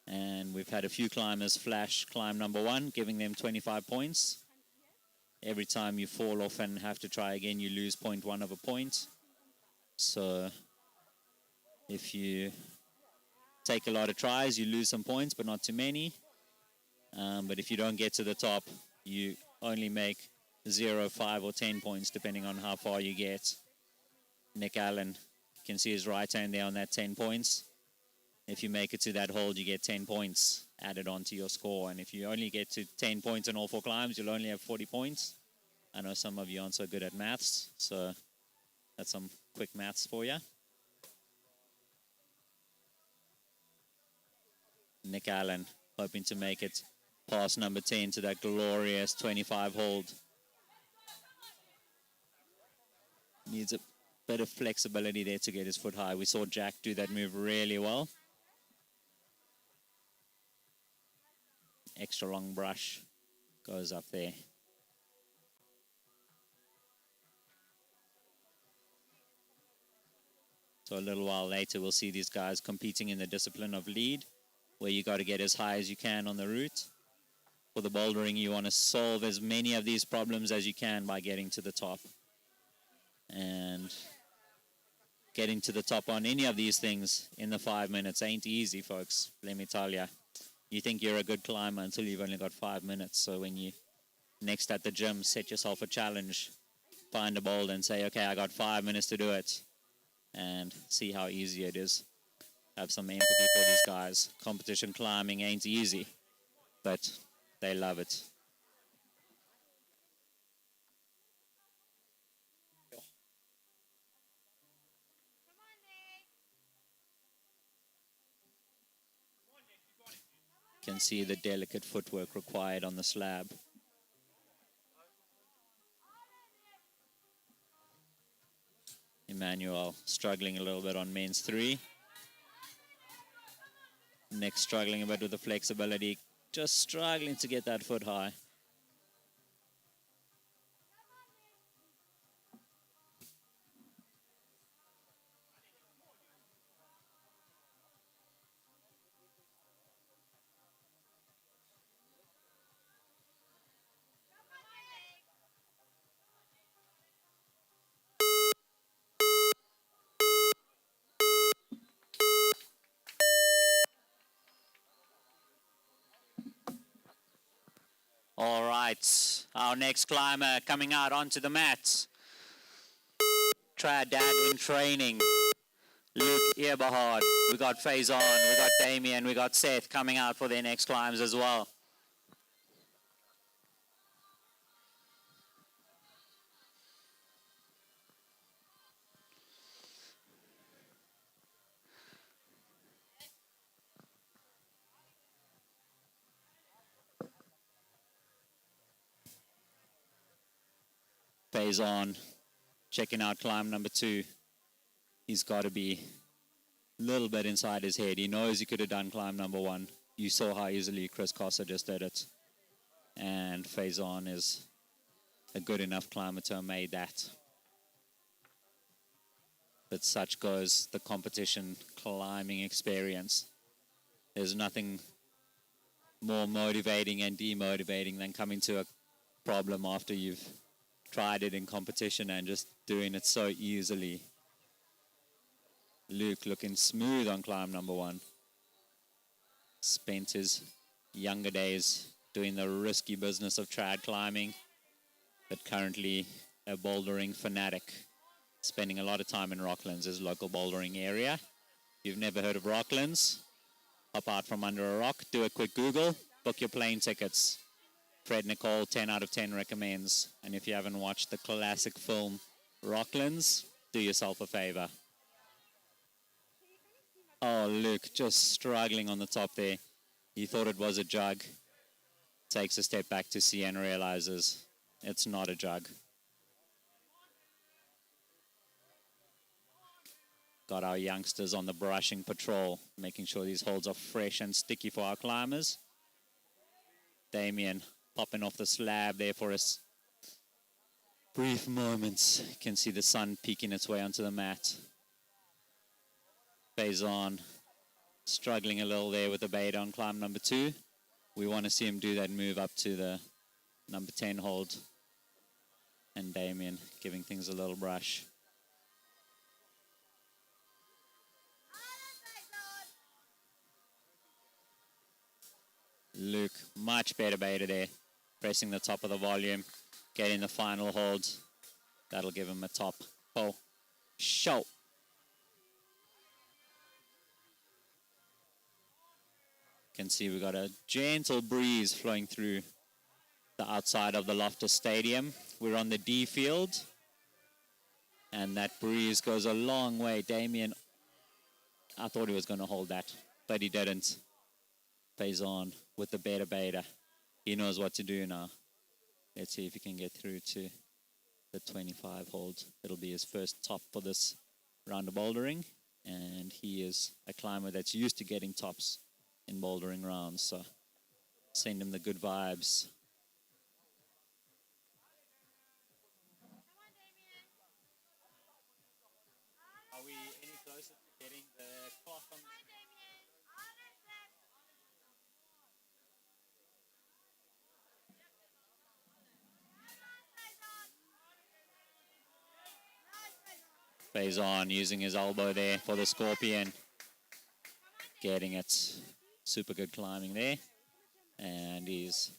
And we've had a few climbers flash climb number 1, giving them 25 points. Every time you fall off and have to try again, you lose 0.1 of a point. So if you take a lot of tries, you lose some points, but not too many. But if you don't get to the top, you only make 0, 5, or 10 points, depending on how far you get. Nick Allen, you can see his right hand there on that 10 points. If you make it to that hold, you get 10 points added onto your score. And if you only get to 10 points on all 4 climbs, you'll only have 40 points. I know some of you aren't so good at maths, so that's some quick maths for you. Nick Allen hoping to make it past number 10 to that glorious 25 hold. Needs a bit of flexibility there to get his foot high. We saw Jack do that move really well. Extra long brush goes up there. So a little while later, we'll see these guys competing in the discipline of lead. where you got to get as high as you can on the route. For the bouldering, you want to solve as many of these problems as you can by getting to the top. And getting to the top on any of these things in the 5 minutes ain't easy, folks. Let me tell you. You think you're a good climber until you've only got 5 minutes. So when you next at the gym, set yourself a challenge. Find a boulder and say, okay, I got 5 minutes to do it. And see how easy it is. Have some empathy for these guys. Competition climbing ain't easy, but they love it. You can see the delicate footwork required on the slab. Emmanuel struggling a little bit on men's 3. Nick struggling a bit with the flexibility, just struggling to get that foot high. All right, our next climber coming out onto the mat. Trad dad in training. Luke Eberhard. We got Faison, we got Damien, we got Seth coming out for their next climbs as well. Faison checking out climb number 2. He's got to be a little bit inside his head. He knows he could have done climb number 1. You saw how easily Chris Cossa just did it. And Faison is a good enough climber to have made that. But such goes the competition climbing experience. There's nothing more motivating and demotivating than coming to a problem after you've tried it in competition and just doing it so easily. Luke looking smooth on climb number 1. Spent his younger days doing the risky business of trad climbing, but currently a bouldering fanatic, spending a lot of time in Rocklands, his local bouldering area. If you've never heard of Rocklands, hop out from under a rock, do a quick Google, book your plane tickets. Fred Nicole, 10 out of 10 recommends. And if you haven't watched the classic film Rocklands, do yourself a favor. Oh, Luke just struggling on the top there. He thought it was a jug. Takes a step back to see and realizes it's not a jug. Got our youngsters on the brushing patrol, making sure these holds are fresh and sticky for our climbers. Damien popping off the slab there for us. Brief moments. You can see the sun peeking its way onto the mat. Faison struggling a little there with the bait on climb number 2. We want to see him do that move up to the number 10 hold. And Damien giving things a little brush. Luke, much better baiter there. Pressing the top of the volume, getting the final hold. That'll give him a top. Oh, show. Can see we got a gentle breeze flowing through the outside of the Loftus Stadium. We're on the D field. And that breeze goes a long way. Damien, I thought he was going to hold that, but he didn't. Faison with the better baiter. He knows what to do now. Let's see if he can get through to the 25 hold. It'll be his first top for this round of bouldering. And he is a climber that's used to getting tops in bouldering rounds. So send him the good vibes. Are we any closer to getting the clock on? Faison using his elbow there for the scorpion. Getting it. Super good climbing there. And he's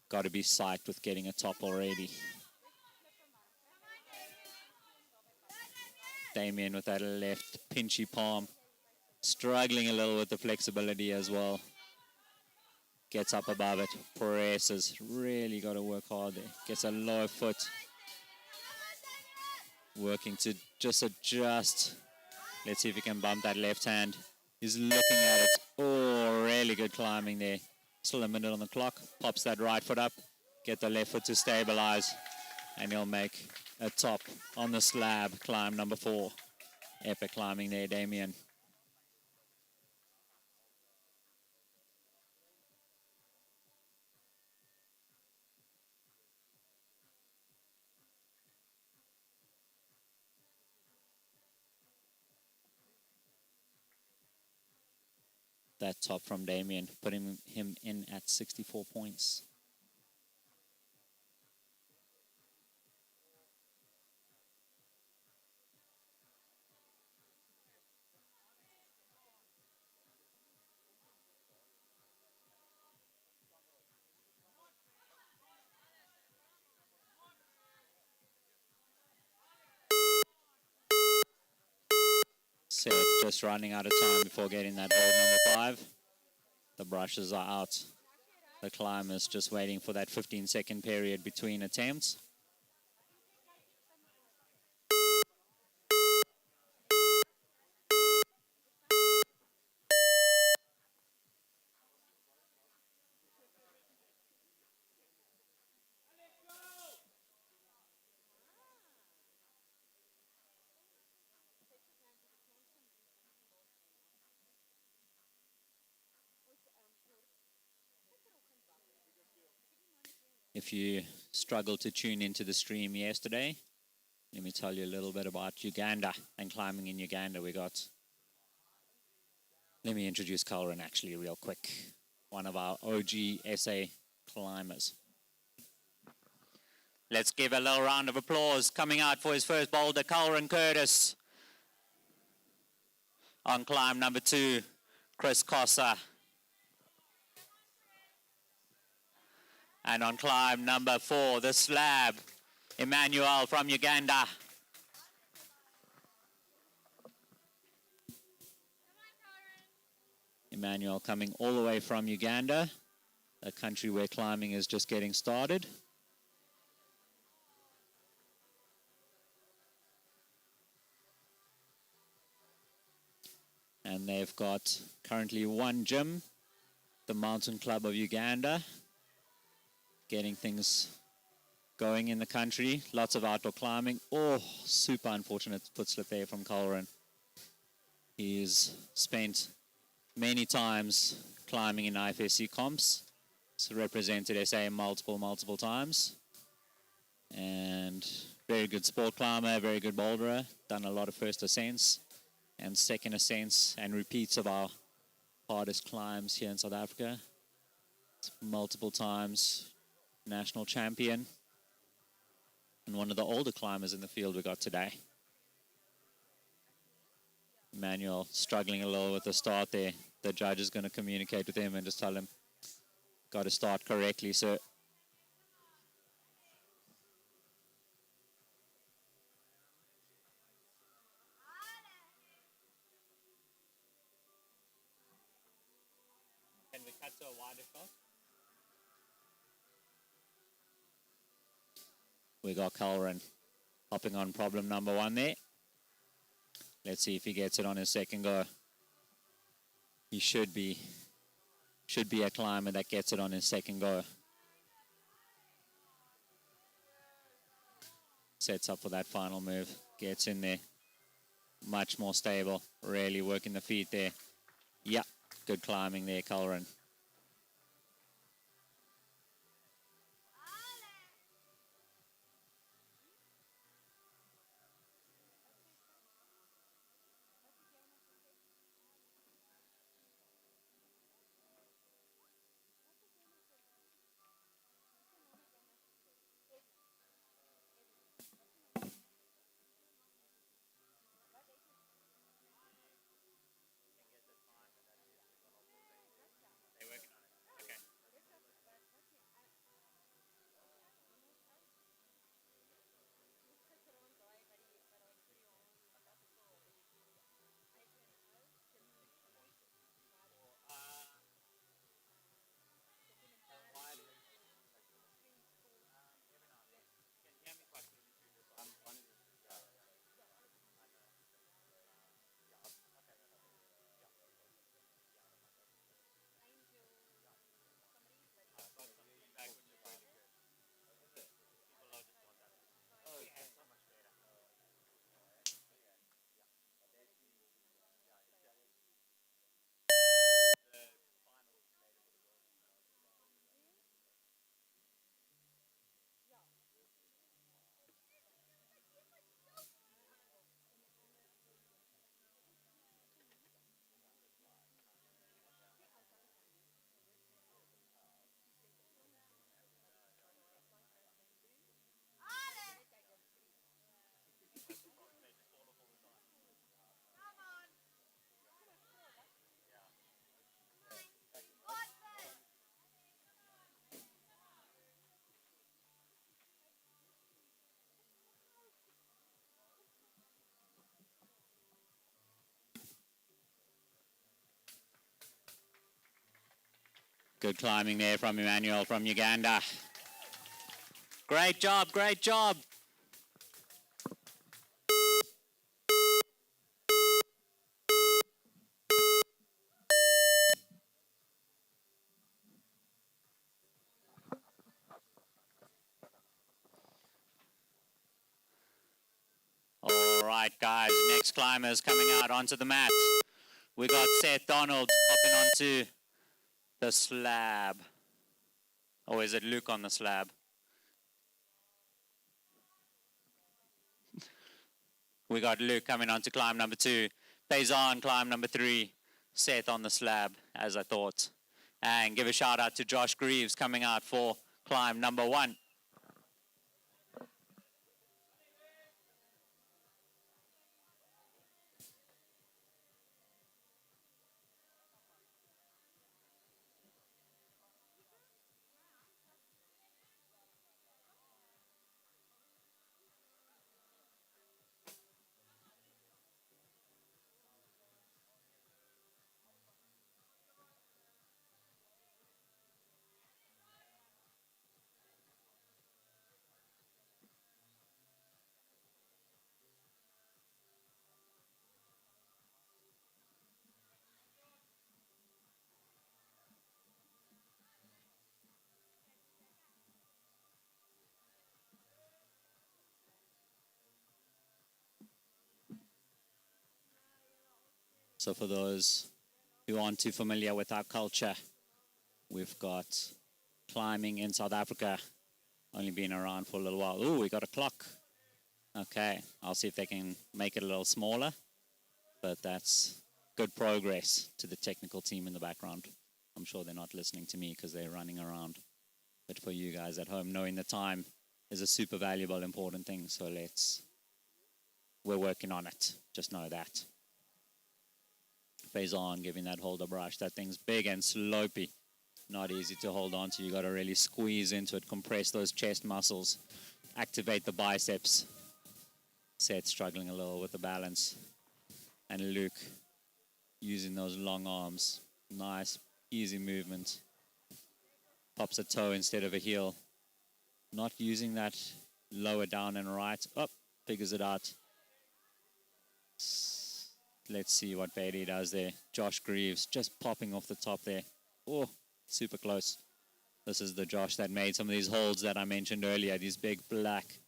got to be psyched with getting a top already. Damien with that left pinchy palm. Struggling a little with the flexibility as well. Gets up above it. Perez has really got to work hard there. Gets a low foot. Working to just adjust. Let's see if he can bump that left hand. He's looking at it. Oh, really good climbing there. Still a minute on the clock. Pops that right foot up. Get the left foot to stabilize. And he'll make a top on the slab. Climb number 4. Epic climbing there, Damien. That top from Damien, putting him in at 64 points. Seth just running out of time before getting that hold number 5. The brushes are out. The climber's just waiting for that 15-second period between attempts. If you struggled to tune into the stream yesterday, let me tell you a little bit about Uganda and climbing in Uganda. Let me introduce Colrin actually real quick. One of our OG SA climbers. Let's give a little round of applause. Coming out for his first boulder, Colrin Curtis. On climb number 2, Chris Cossa. And on climb number 4, the slab, Emmanuel from Uganda. Emmanuel coming all the way from Uganda, a country where climbing is just getting started. And they've got currently 1 gym, the Mountain Club of Uganda, getting things going in the country. Lots of outdoor climbing. Oh, super unfortunate foot slip there from Colrin. He's spent many times climbing in IFSC comps. He's represented SA multiple times. And very good sport climber, very good boulderer. Done a lot of first ascents and second ascents and repeats of our hardest climbs here in South Africa. Multiple times national champion. And one of the older climbers in the field we got today. Emmanuel struggling a little with the start there. The judge is going to communicate with him and just tell him, got to start correctly, sir. Can we cut to a wider shot? We got Colrin hopping on problem number 1 there. Let's see if he gets it on his second go. He should be a climber that gets it on his second go. Sets up for that final move. Gets in there. Much more stable. Really working the feet there. Yeah, good climbing there, Colrin. Good climbing there from Emmanuel from Uganda. Great job, great job. All right, guys, next climbers coming out onto the mat. We got Seth Donald hopping onto the slab. Or is it Luke on the slab? We got Luke coming on to climb number 2. Faison climb number 3. Seth on the slab, as I thought. And give a shout out to Josh Greaves coming out for climb number 1. So for those who aren't too familiar with our culture, we've got climbing in South Africa, only been around for a little while. Ooh, we got a clock. Okay, I'll see if they can make it a little smaller, but that's good progress to the technical team in the background. I'm sure they're not listening to me because they're running around. But for you guys at home, knowing the time is a super valuable, important thing. So we're working on it. Just know that. Faison giving that holder brush. That thing's big and slopey. Not easy to hold on to. You got to really squeeze into it, compress those chest muscles, activate the biceps. Seth struggling a little with the balance. And Luke using those long arms. Nice, easy movement. Pops a toe instead of a heel. Not using that lower down and right. Up, figures it out. Let's see what Beatty does there. Josh Greaves just popping off the top there. Oh, super close. This is the Josh that made some of these holds that I mentioned earlier. These big black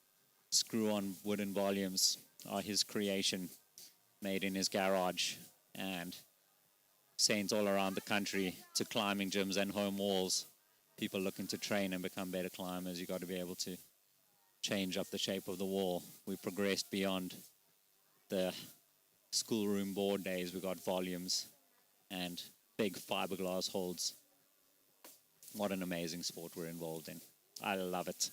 screw-on wooden volumes are his creation, made in his garage, and sent all around the country to climbing gyms and home walls. People looking to train and become better climbers, you got to be able to change up the shape of the wall. We progressed beyond the schoolroom board days. We got volumes and big fiberglass holds. What an amazing sport we're involved in. I love it.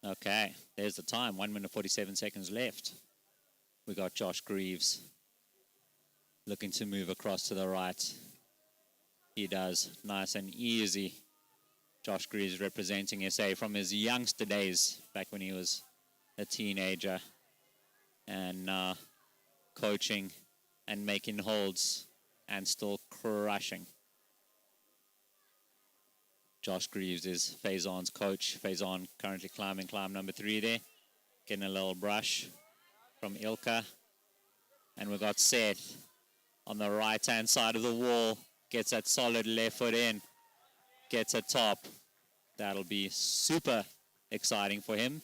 Okay, there's the time. 1 minute 47 seconds left. We got Josh Greaves looking to move across to the right. He does, nice and easy. Josh Greaves representing SA from his youngster days, back when he was a teenager, and coaching and making holds and still crushing. Josh Greaves is Faison's coach. Faison currently climbing climb number 3 there. Getting a little brush from Ilka. And we've got Seth on the right-hand side of the wall. Gets that solid left foot in. Gets a top. That'll be super exciting for him.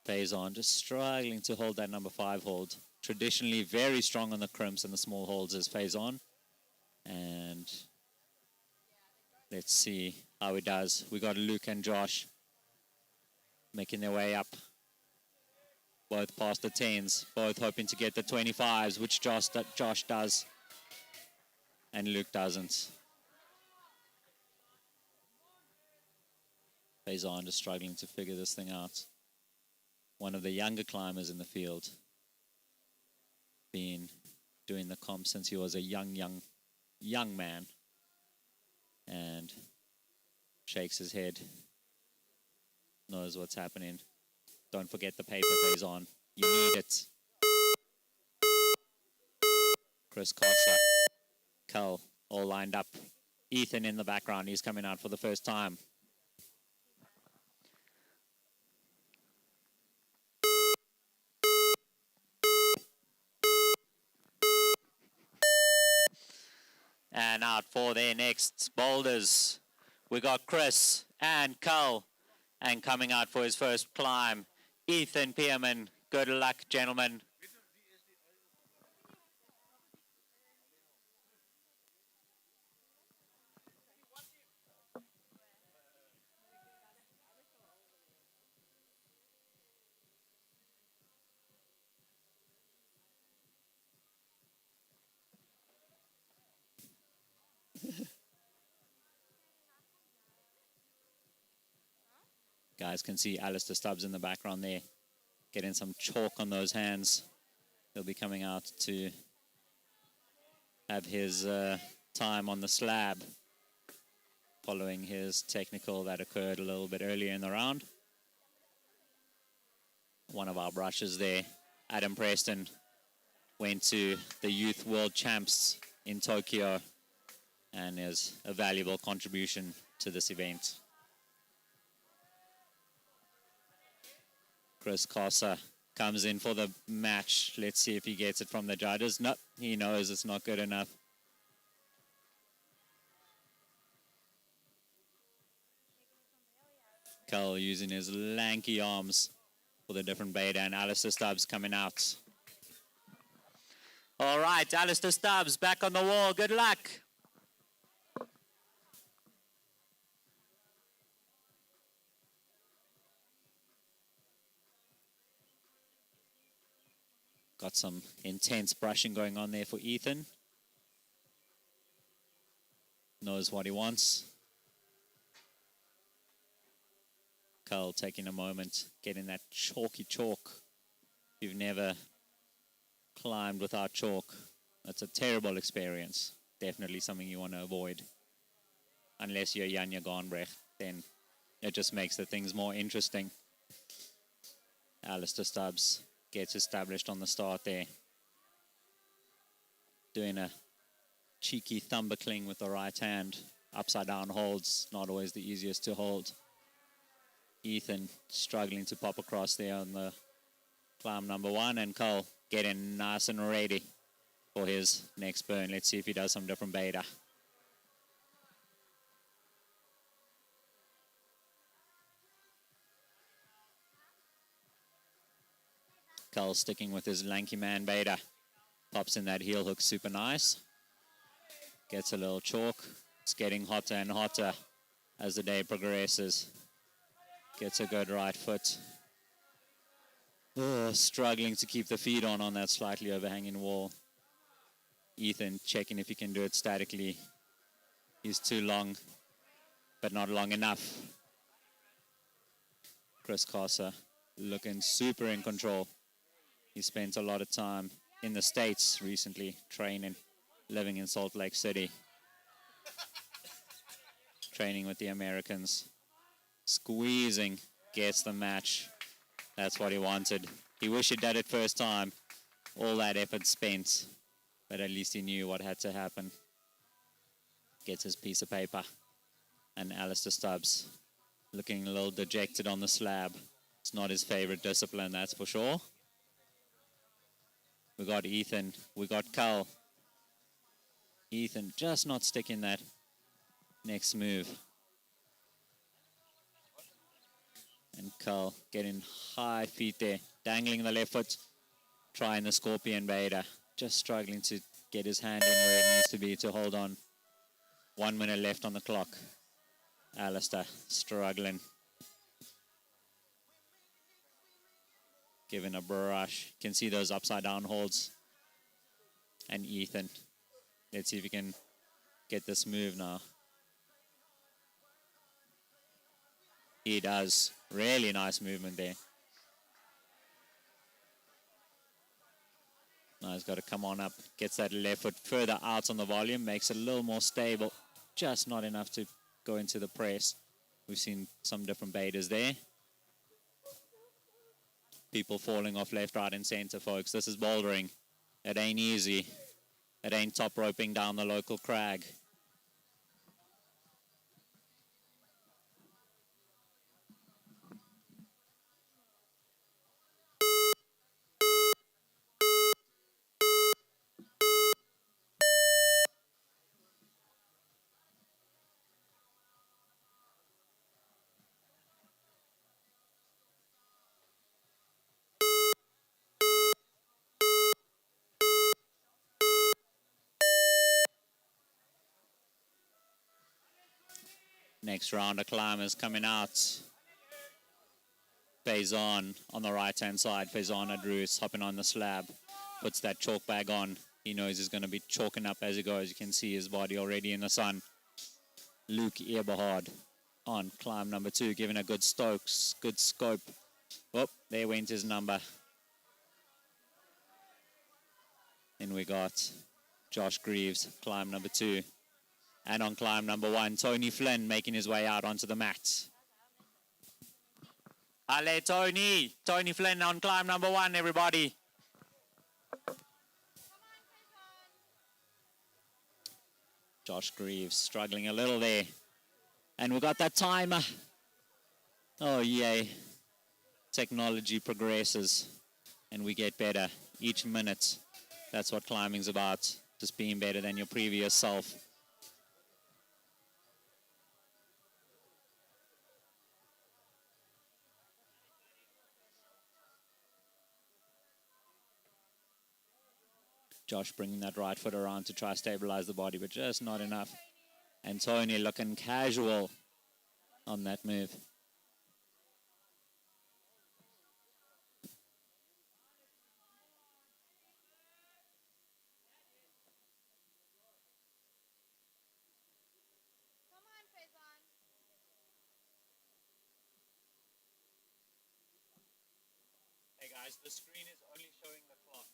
Faison just struggling to hold that number 5 hold. Traditionally very strong on the crimps and the small holds is Faison. And let's see how he does. We got Luke and Josh making their way up. Both past the 10s, both hoping to get the 25s, which Josh does. And Luke doesn't. Faison just struggling to figure this thing out. One of the younger climbers in the field. Been doing the comp since he was a young man. And shakes his head. Knows what's happening. Don't forget the paper, Faison. You need it. Chris Costa. Cull all lined up. Ethan in the background. He's coming out for the first time. And out for their next boulders. We got Chris and Cull. And coming out for his first climb, Ethan Pearman. Good luck, gentlemen. Guys can see Alistair Stubbs in the background there, getting some chalk on those hands. He'll be coming out to have his time on the slab following his technical that occurred a little bit earlier in the round. One of our brushes there, Adam Preston, went to the Youth World Champs in Tokyo and is a valuable contribution to this event. Chris Costa comes in for the match. Let's see if he gets it from the judges. No, he knows it's not good enough. Cull using his lanky arms for the different beta, and Alistair Stubbs coming out. All right, Alistair Stubbs back on the wall. Good luck. Got some intense brushing going on there for Ethan. Knows what he wants. Cull taking a moment, getting that chalky chalk. If you've never climbed without chalk, that's a terrible experience. Definitely something you want to avoid. Unless you're Janja Garnbrecht, then it just makes the things more interesting. Alistair Stubbs gets established on the start there. Doing a cheeky thumb buckling with the right hand. Upside down holds, not always the easiest to hold. Ethan struggling to pop across there on the climb number one, and Cull getting nice and ready for his next burn. Let's see if he does some different beta. Cull sticking with his lanky man beta. Pops in that heel hook super nice. Gets a little chalk. It's getting hotter and hotter as the day progresses. Gets a good right foot. Oh, struggling to keep the feet on that slightly overhanging wall. Ethan checking if he can do it statically. He's too long, but not long enough. Chris Costa looking super in control. He spent a lot of time in the States recently, training, living in Salt Lake City. Training with the Americans. Squeezing, gets the match. That's what he wanted. He wished he'd done it first time. All that effort spent, but at least he knew what had to happen. Gets his piece of paper. And Alistair Stubbs looking a little dejected on the slab. It's not his favorite discipline, that's for sure. We got Ethan, we got Cull. Ethan just not sticking that next move. And Cull getting high feet there, dangling the left foot, trying the scorpion beta. Just struggling to get his hand in where it needs to be to hold on. 1 minute left on the clock. Alistair struggling. Giving a brush. Can see those upside down holds. And Ethan. Let's see if he can get this move now. He does. Really nice movement there. Now he's got to come on up. Gets that left foot further out on the volume. Makes it a little more stable. Just not enough to go into the press. We've seen some different betas there. People falling off left, right, and center, folks. This is bouldering. It ain't easy. It ain't top roping down the local crag. Next round of climbers coming out. Faison on the right-hand side. Faison Adrus hopping on the slab. Puts that chalk bag on. He knows he's going to be chalking up as he goes. You can see his body already in the sun. Luke Eberhard on climb number 2, giving a good Stokes, good scope. Oh, there went his number. Then we got Josh Greaves, climb number 2. And on climb number 1, Tony Flynn making his way out onto the mat. Allez, Tony! Tony Flynn on climb number 1, everybody. Josh Greaves struggling a little there. And we got that timer. Oh, yay. Technology progresses and we get better each minute. That's what climbing's about. Just being better than your previous self. Josh bringing that right foot around to try to stabilize the body, but just not enough. And Tony looking casual on that move. Hey guys, the screen is only showing the clock.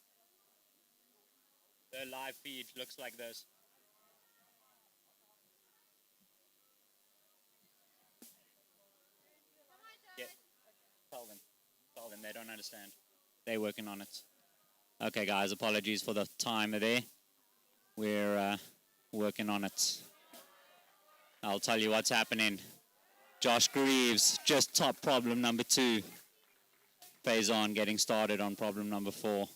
The live feed looks like this. Yeah, tell them, they don't understand. They're working on it. Okay guys, apologies for the timer there. We're working on it. I'll tell you what's happening. Josh Greaves, just top problem number 2. Faison getting started on problem number 4.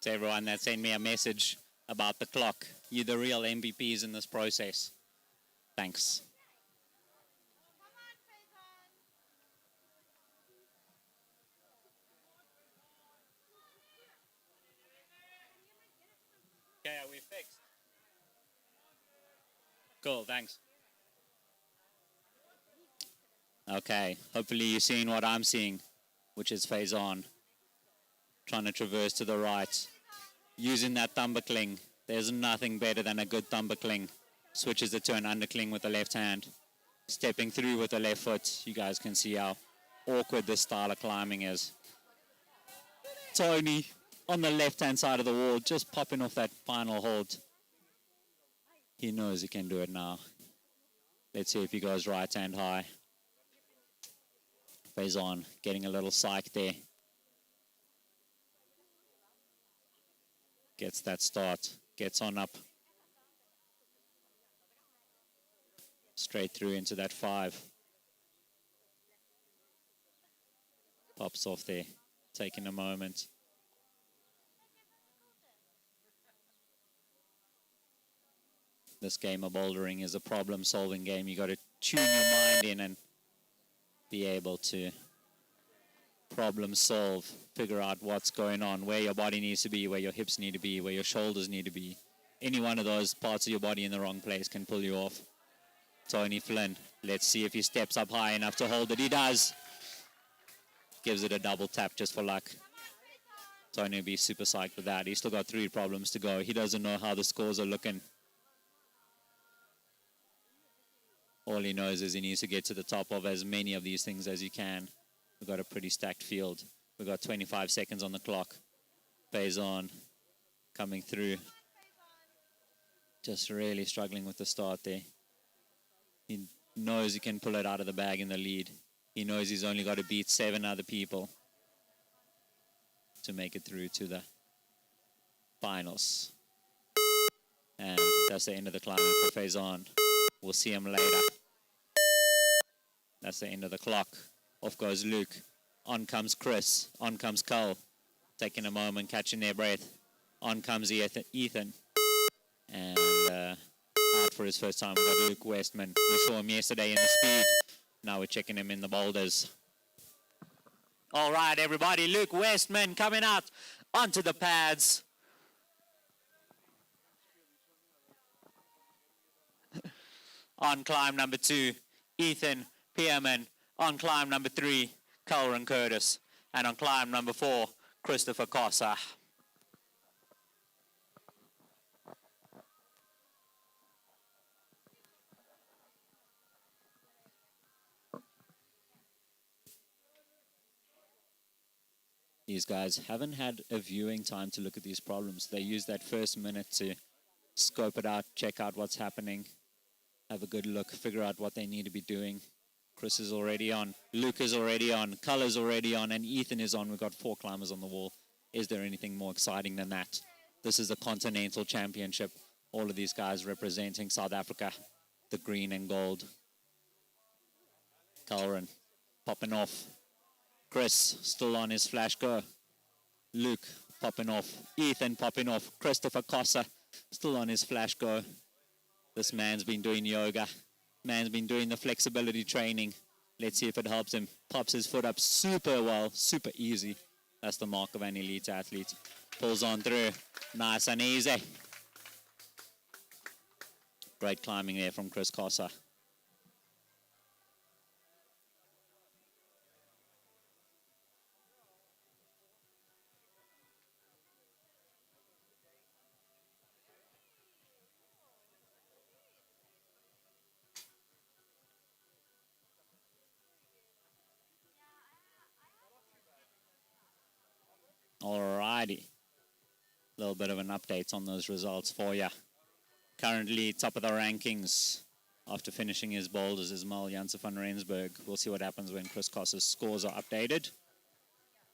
To everyone that sent me a message about the clock, you're the real MVPs in this process. Thanks. Okay, are we fixed? Cool, thanks. Okay, hopefully you're seeing what I'm seeing, which is Faison. Trying to traverse to the right. Using that thumper cling. There's nothing better than a good thumper cling. Switches it to an undercling with the left hand. Stepping through with the left foot. You guys can see how awkward this style of climbing is. Tony on the left-hand side of the wall, just popping off that final hold. He knows he can do it now. Let's see if he goes right hand high. Faison getting a little psych there. Gets that start, gets on up. Straight through into that 5. Pops off there, taking a moment. This game of bouldering is a problem-solving game. You got to tune your mind in and be able to problem solve, figure out what's going on, where your body needs to be, where your hips need to be, where your shoulders need to be. Any one of those parts of your body in the wrong place can pull you off. Tony Flynn, let's see if he steps up high enough to hold it. He does. Gives it a double tap just for luck. Tony will be super psyched with that. He's still got 3 problems to go. He doesn't know how the scores are looking. All he knows is he needs to get to the top of as many of these things as he can. We've got a pretty stacked field. We've got 25 seconds on the clock. Faison coming through. Just really struggling with the start there. He knows he can pull it out of the bag in the lead. He knows he's only got to beat 7 other people to make it through to the finals. And that's the end of the climbing for Faison. We'll see him later. That's the end of the clock. Off goes Luke. On comes Chris. On comes Cole. Taking a moment, catching their breath. On comes Ethan. And out for his first time, we've got Luke Westman. We saw him yesterday in the speed. Now we're checking him in the boulders. All right, everybody. Luke Westman coming out onto the pads. On climb number 2, Ethan Pearman. On climb number 3, Colin Curtis. And on climb number 4, Christopher Cossa. These guys haven't had a viewing time to look at these problems. They use that first minute to scope it out, check out what's happening, have a good look, figure out what they need to be doing. Chris is already on. Luke is already on. Culler's already on. And Ethan is on. We've got 4 climbers on the wall. Is there anything more exciting than that? This is the Continental Championship. All of these guys representing South Africa. The green and gold. Cullen popping off. Chris still on his flash go. Luke popping off. Ethan popping off. Christopher Cossa still on his flash go. This man's been doing yoga. Man's been doing the flexibility training. Let's see if it helps him. Pops his foot up super well, super easy. That's the mark of an elite athlete. Pulls on through. Nice and easy. Great climbing there from Chris Cossa. Alrighty. A little bit of an update on those results for you. Currently top of the rankings after finishing his boulders is Mal Janse van Rensburg. We'll see what happens when Chris Cossa's scores are updated.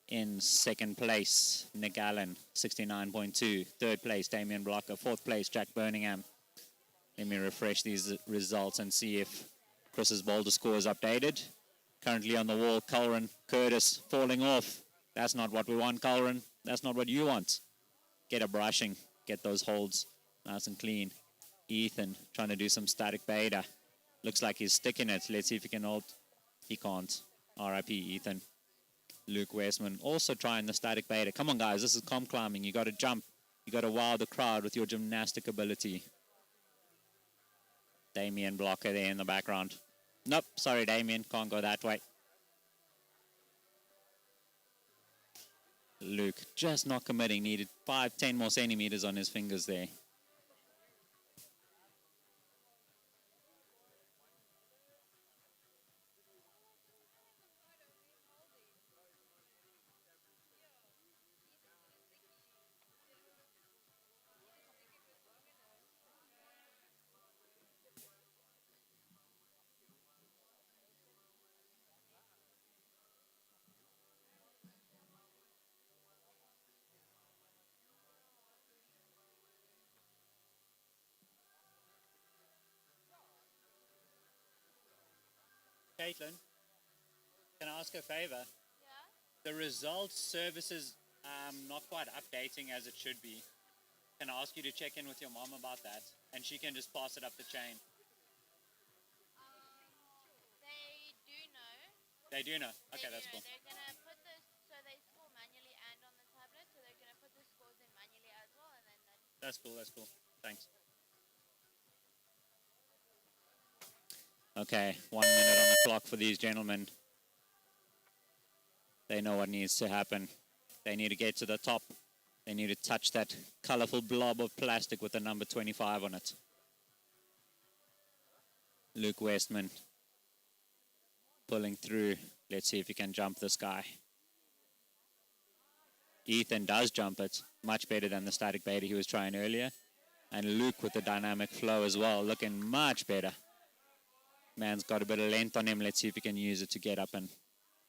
In second place, Nick Allen, 69.2. Third place, Damien Blocker. Fourth place, Jack Birmingham. Let me refresh these results and see if Chris's boulder score is updated. Currently on the wall, Colin Curtis falling off. That's not what we want, Colin. That's not what you want. Get a brushing. Get those holds nice and clean. Ethan trying to do some static beta. Looks like he's sticking it. Let's see if he can hold. He can't. RIP, Ethan. Luke Westman also trying the static beta. Come on, guys. This is comp climbing. You got to jump. You got to wow the crowd with your gymnastic ability. Damien Blocker there in the background. Nope. Sorry, Damien. Can't go that way. Luke just not committing. Needed 5-10 more centimeters on his fingers there. Caitlin, can I ask a favor? Yeah? The results services not quite updating as it should be. Can I ask you to check in with your mom about that? And she can just pass it up the chain. They do know. They do know? Okay, that's cool. cool. They're going to put the That's cool. That's cool. Thanks. Okay, 1 minute on the clock for these gentlemen. They know what needs to happen. They need to get to the top. They need to touch that colorful blob of plastic with the number 25 on it. Luke Westman pulling through. Let's see if he can jump this guy. Ethan does jump it. Much better than the static beta he was trying earlier. And Luke with the dynamic flow as well, looking much better. Man's got a bit of length on him. Let's see if he can use it to get up and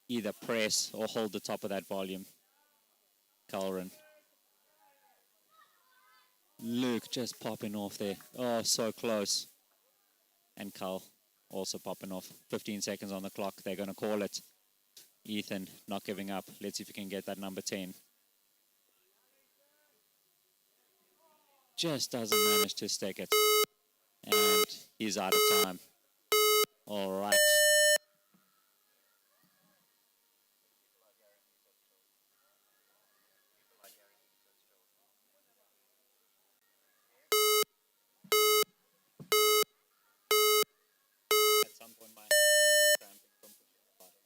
either press or hold the top of that volume. Culren. Luke just popping off there. Oh, so close. And Cull also popping off. 15 seconds on the clock. They're going to call it. Ethan not giving up. Let's see if he can get that number 10. Just doesn't manage to stick it. And he's out of time. All right. At some point, my hands start cramping from pushing the button.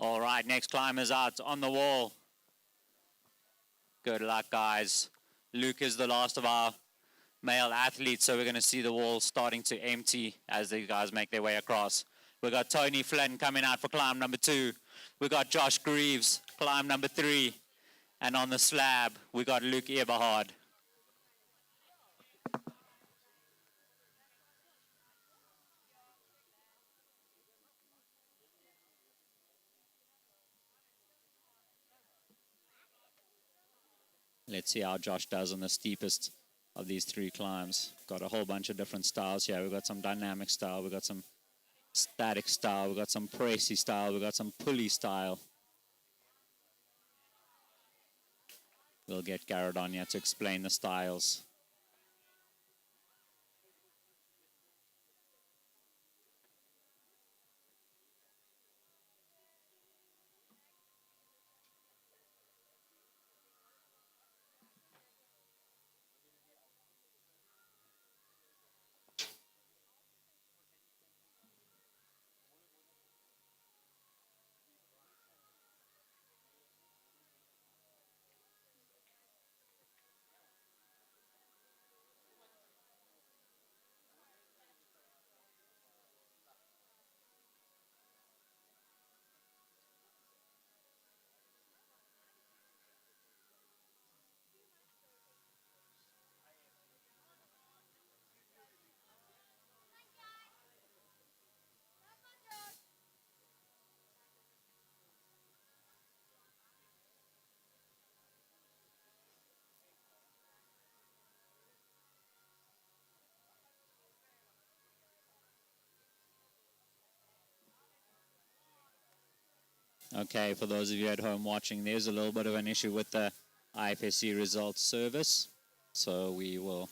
All right, next climber's out on the wall. Good luck, guys. Luke is the last of our male athletes, so we're going to see the wall starting to empty as these guys make their way across. We've got Tony Flynn coming out for climb number 2. We've got Josh Greaves, climb number 3. And on the slab, we got Luke Eberhard. Let's see how Josh does on the steepest of these 3 climbs. Got a whole bunch of different styles here. We've got some dynamic style. We've got some static style. We've got some pressy style. We've got some pulley style. We'll get Garrett on here to explain the styles. Okay, for those of you at home watching, there's a little bit of an issue with the IFSC results service. So we will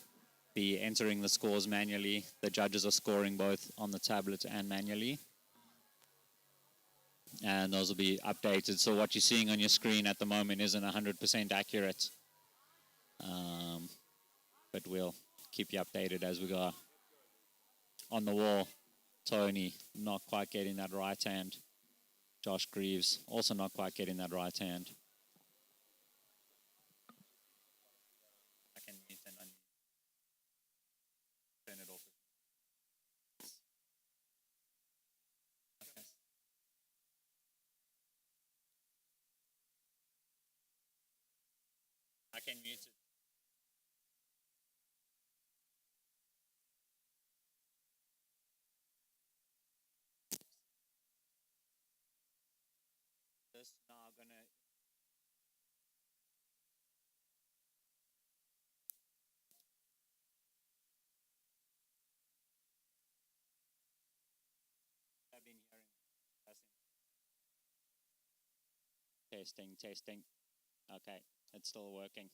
be entering the scores manually. The judges are scoring both on the tablet and manually. And those will be updated. So what you're seeing on your screen at the moment isn't 100% accurate. But we'll keep you updated as we go. On the wall, Tony not quite getting that right hand. Josh Greaves also not quite getting that right hand. I can mute and turn it off. Okay. I can mute it. This now gonna. I've been hearing testing. Testing. Okay, it's still working.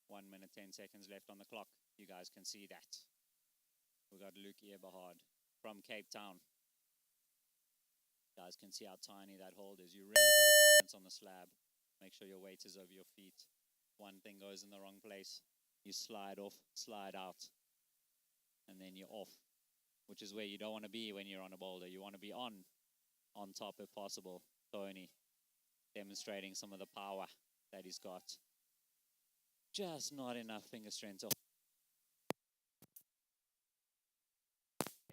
One minute, 10 seconds left on the clock. You guys can see that. We got Luke Eberhard from Cape Town. You guys can see how tiny that hold is. You really got to balance on the slab. Make sure your weight is over your feet. One thing goes in the wrong place, you slide off, slide out, and then you're off, which is where you don't want to be when you're on a boulder. You want to be on top if possible. Tony demonstrating some of the power that he's got. Just not enough finger strength. A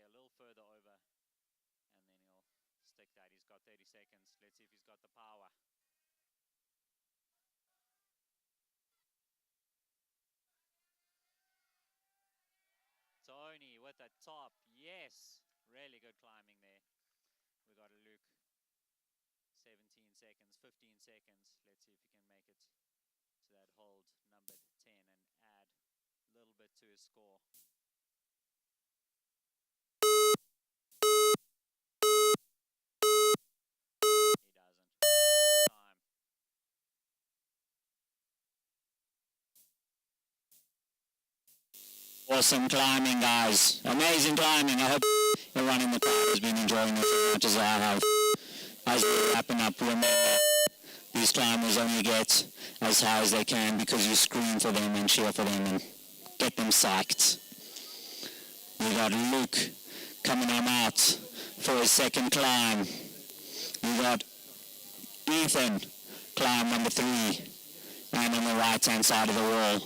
little further over, and then he'll stick that. He's got 30 seconds. Let's see if he's got the power. Tony with the top. Yes. Really good climbing there. We got a Luke. 17 seconds, 15 seconds. Let's see if he can make it to that hold numbered 10 and add a little bit to his score. He doesn't. Time. Awesome climbing, guys. Amazing climbing. I hope everyone in the crowd has been enjoying this as much as I have. As we're wrapping up, remember, these climbers only get as high as they can because you scream for them and cheer for them and get them psyched. We got Luke coming on out for his second climb. We got Ethan, climb number 3, and on the right-hand side of the wall,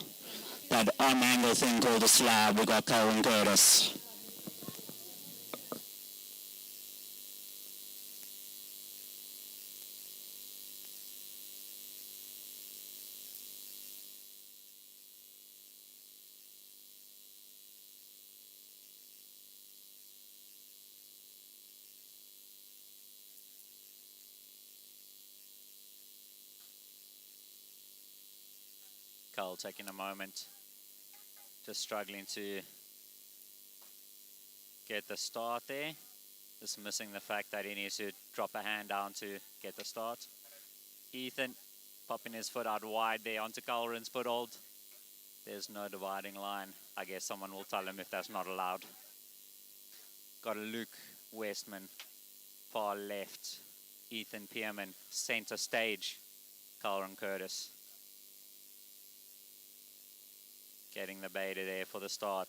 that on-angle thing called a slab, we got Colin Curtis. Cole taking a moment, just struggling to get the start there, just missing the fact that he needs to drop a hand down to get the start. Ethan popping his foot out wide there onto Colrin's foothold. There's no dividing line. I guess someone will tell him if that's not allowed. Got a Luke Westman far left, Ethan Pierman center stage, Colin Curtis getting the beta there for the start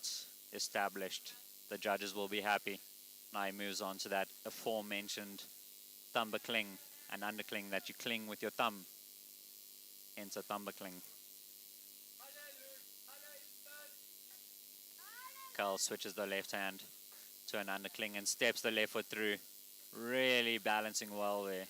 established. The judges will be happy. Now he moves on to that aforementioned thumber cling, an undercling that you cling with your thumb, hence a thumber cling. Carl switches the left hand to an undercling and steps the left foot through. Really balancing well there.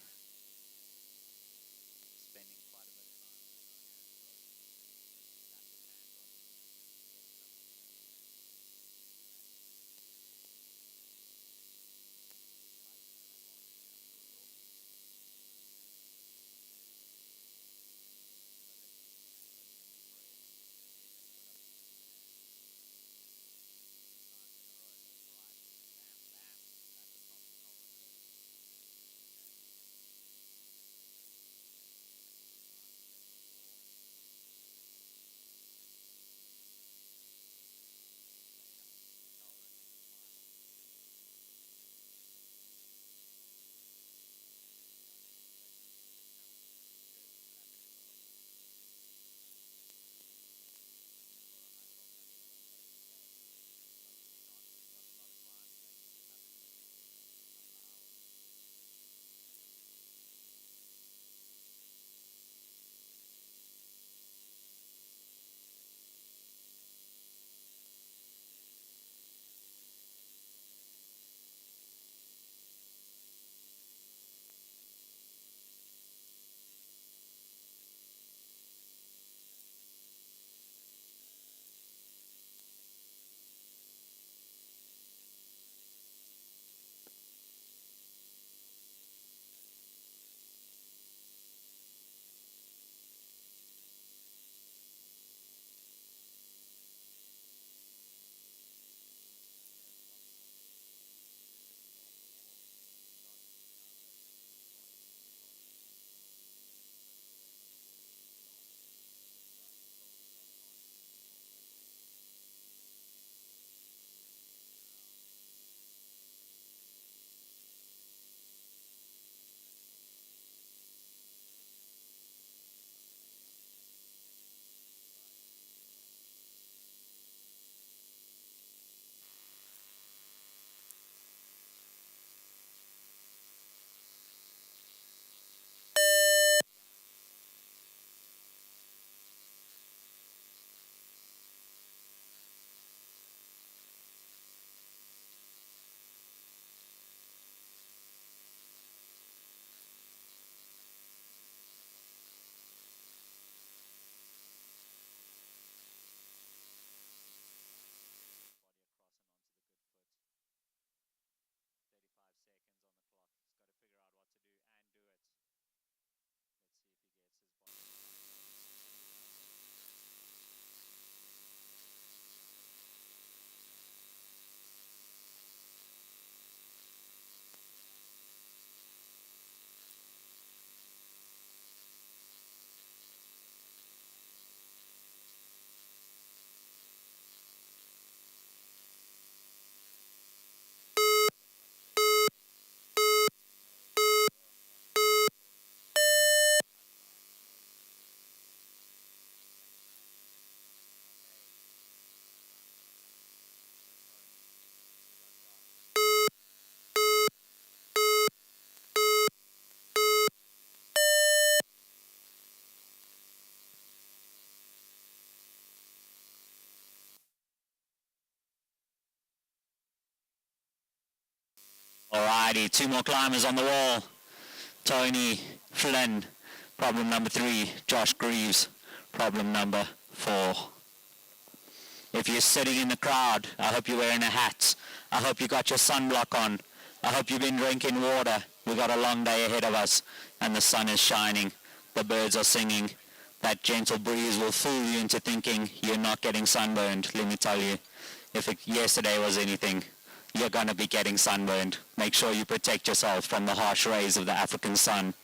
Alrighty, two more climbers on the wall. Tony Flynn, problem number 3. Josh Greaves, problem number 4. If you're sitting in the crowd, I hope you're wearing a hat. I hope you got your sunblock on. I hope you've been drinking water. We've got a long day ahead of us, and the sun is shining. The birds are singing. That gentle breeze will fool you into thinking you're not getting sunburned. Let me tell you, if yesterday was anything, you're going to be getting sunburned. Make sure you protect yourself from the harsh rays of the African sun.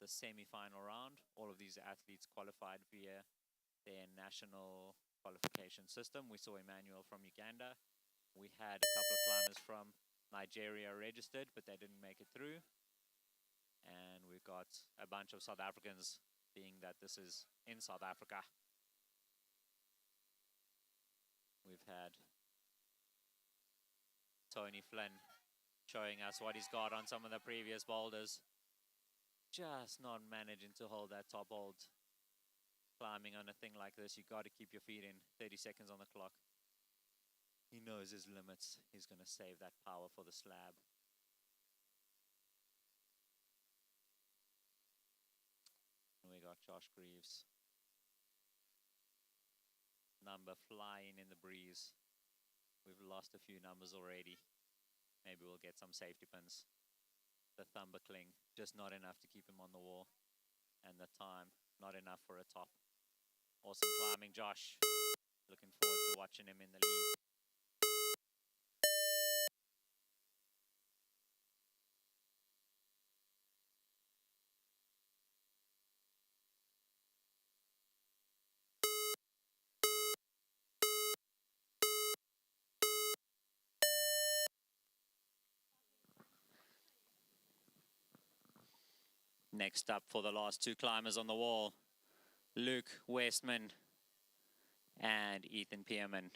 The semi-final round. All of these athletes qualified via their national qualification system. We saw Emmanuel from Uganda. We had a couple of climbers from Nigeria registered, but they didn't make it through. And we've got a bunch of South Africans, being that this is in South Africa. We've had Tony Flynn showing us what he's got on some of the previous boulders. Just not managing to hold that top hold. Climbing on a thing like this, you got to keep your feet in. 30 seconds on the clock. He knows his limits. He's going to save that power for the slab. And we got Josh Greaves. Number flying in the breeze. We've lost a few numbers already. Maybe we'll get some safety pins. The thumb buckling, just not enough to keep him on the wall. And the time, not enough for a top. Awesome climbing, Josh. Looking forward to watching him in the lead. Next up for the last two climbers on the wall, Luke Westman and Ethan Pearman.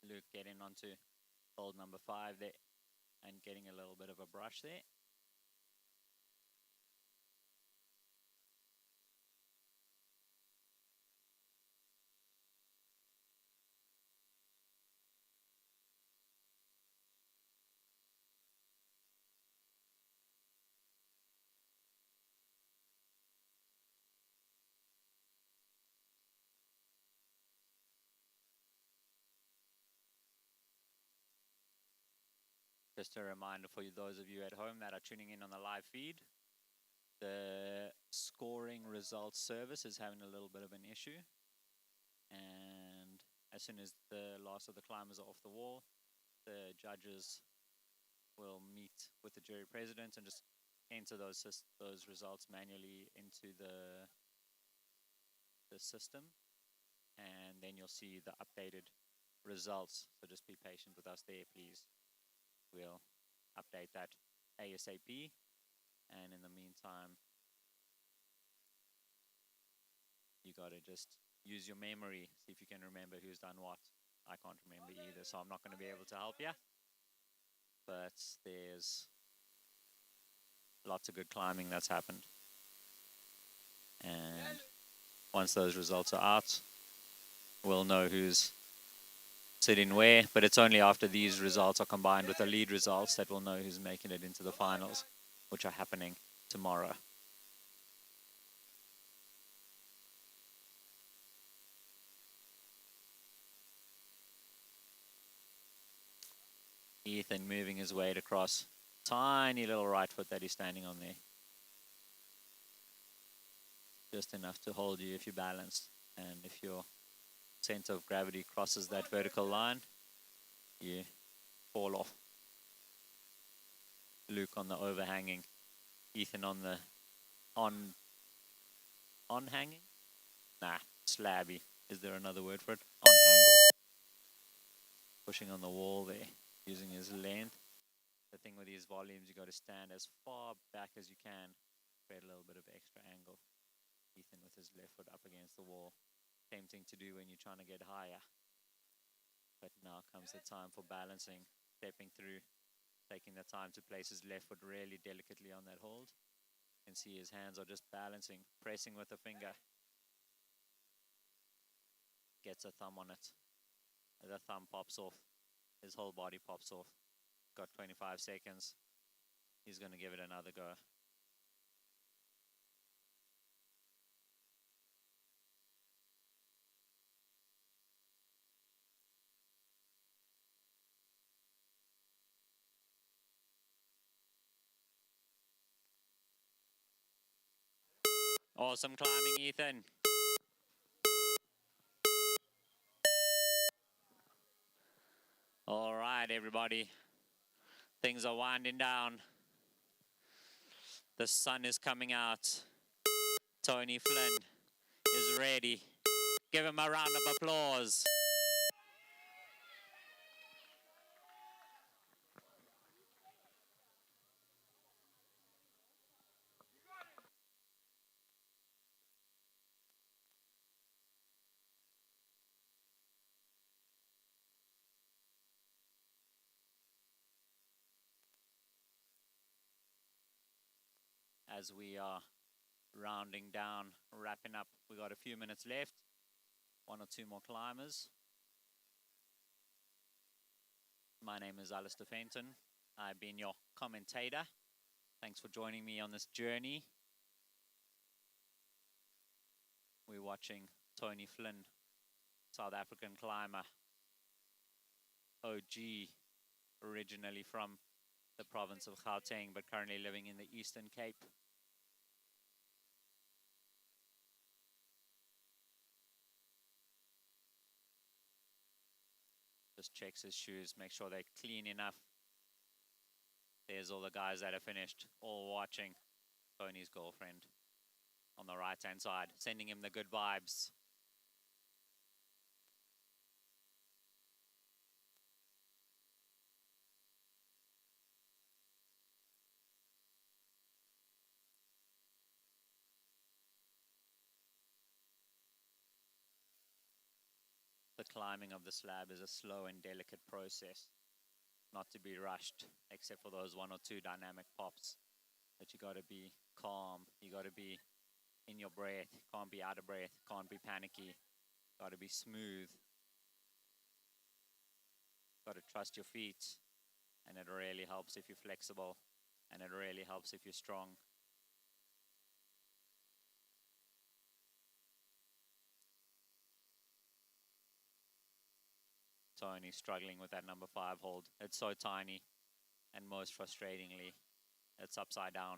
Luke getting onto hold number 5 there and getting a little bit of a brush there. Just a reminder for you, those of you at home that are tuning in on the live feed, the scoring results service is having a little bit of an issue. And as soon as the last of the climbers are off the wall, the judges will meet with the jury president and just enter those results manually into the system. And then you'll see the updated results. So just be patient with us there, please. We'll update that ASAP. And in the meantime, you got to just use your memory, see if you can remember who's done what. I can't remember either, so I'm not going to be able to help you. But there's lots of good climbing that's happened. And once those results are out, we'll know who's sitting where. But it's only after these results are combined with the lead results that we'll know who's making it into the finals, which are happening tomorrow. Ethan moving his weight across. Tiny little right foot that he's standing on there. Just enough to hold you if you're balanced. And if your center of gravity crosses that vertical line, you fall off. Luke on the overhanging. Ethan on the on hanging? Nah, slabby. Is there another word for it? On angle. Pushing on the wall there, using his length. The thing with these volumes, you got to stand as far back as you can, create a little bit of extra angle. Ethan with his left foot up against the wall. Tempting to do when you're trying to get higher. But now comes the time for balancing, stepping through, taking the time to place his left foot really delicately on that hold. You can see his hands are just balancing, pressing with the finger. Gets a thumb on it. The thumb pops off. His whole body pops off. Got 25 seconds. He's going to give it another go. Awesome climbing, Ethan. All right, everybody. Things are winding down. The sun is coming out. Tony Flynn is ready. Give him a round of applause. As we are rounding down, wrapping up, we got a few minutes left. One or two more climbers. My name is Loftus Versfeld. I've been your commentator. Thanks for joining me on this journey. We're watching Tony Flynn, South African climber, OG, originally from the province of Gauteng, but currently living in the Eastern Cape. Just checks his shoes, make sure they're clean enough. There's all the guys that have finished, all watching Tony's girlfriend on the right-hand side, sending him the good vibes. The climbing of the slab is a slow and delicate process, not to be rushed, except for those one or two dynamic pops. But you got to be calm, you got to be in your breath, can't be out of breath, can't be panicky, got to be smooth, got to trust your feet, and it really helps if you're flexible, and it really helps if you're strong. Tony struggling with that number 5 hold. It's so tiny, and most frustratingly, it's upside down.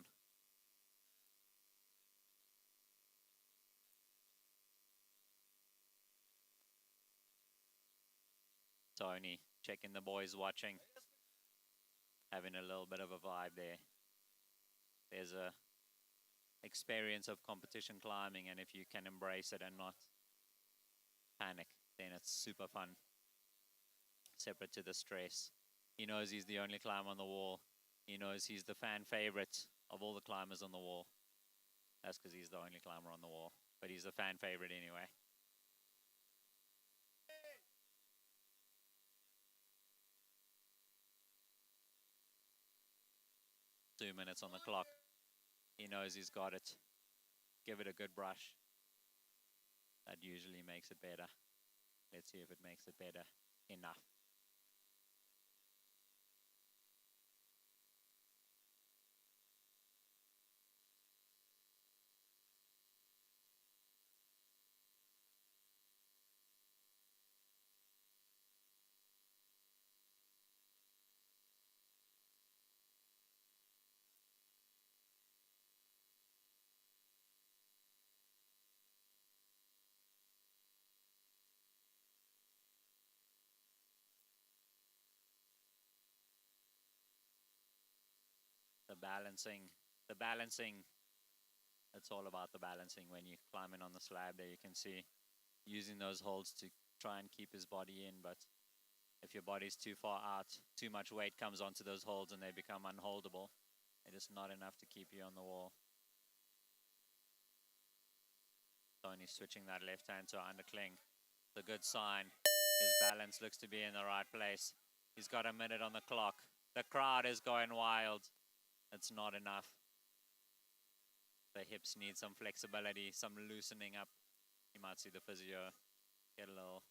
Tony checking the boys watching, having a little bit of a vibe there. There's a experience of competition climbing, and if you can embrace it and not panic, then it's super fun. Separate to the stress. He knows he's the only climber on the wall. He knows he's the fan favorite of all the climbers on the wall. That's because he's the only climber on the wall, but he's the fan favorite anyway. Two minutes on the clock. He knows he's got it. Give it a good brush. That usually makes it better. Let's see if it makes it better enough. The balancing, it's all about the balancing. When you're climbing on the slab there, you can see using those holds to try and keep his body in, but if your body's too far out, too much weight comes onto those holds and they become unholdable. It is not enough to keep you on the wall. Tony's switching that left hand to undercling. It's a good sign. His balance looks to be in the right place. He's got a minute on the clock. The crowd is going wild. It's not enough. The hips need some flexibility, some loosening up. You might see the physio get a little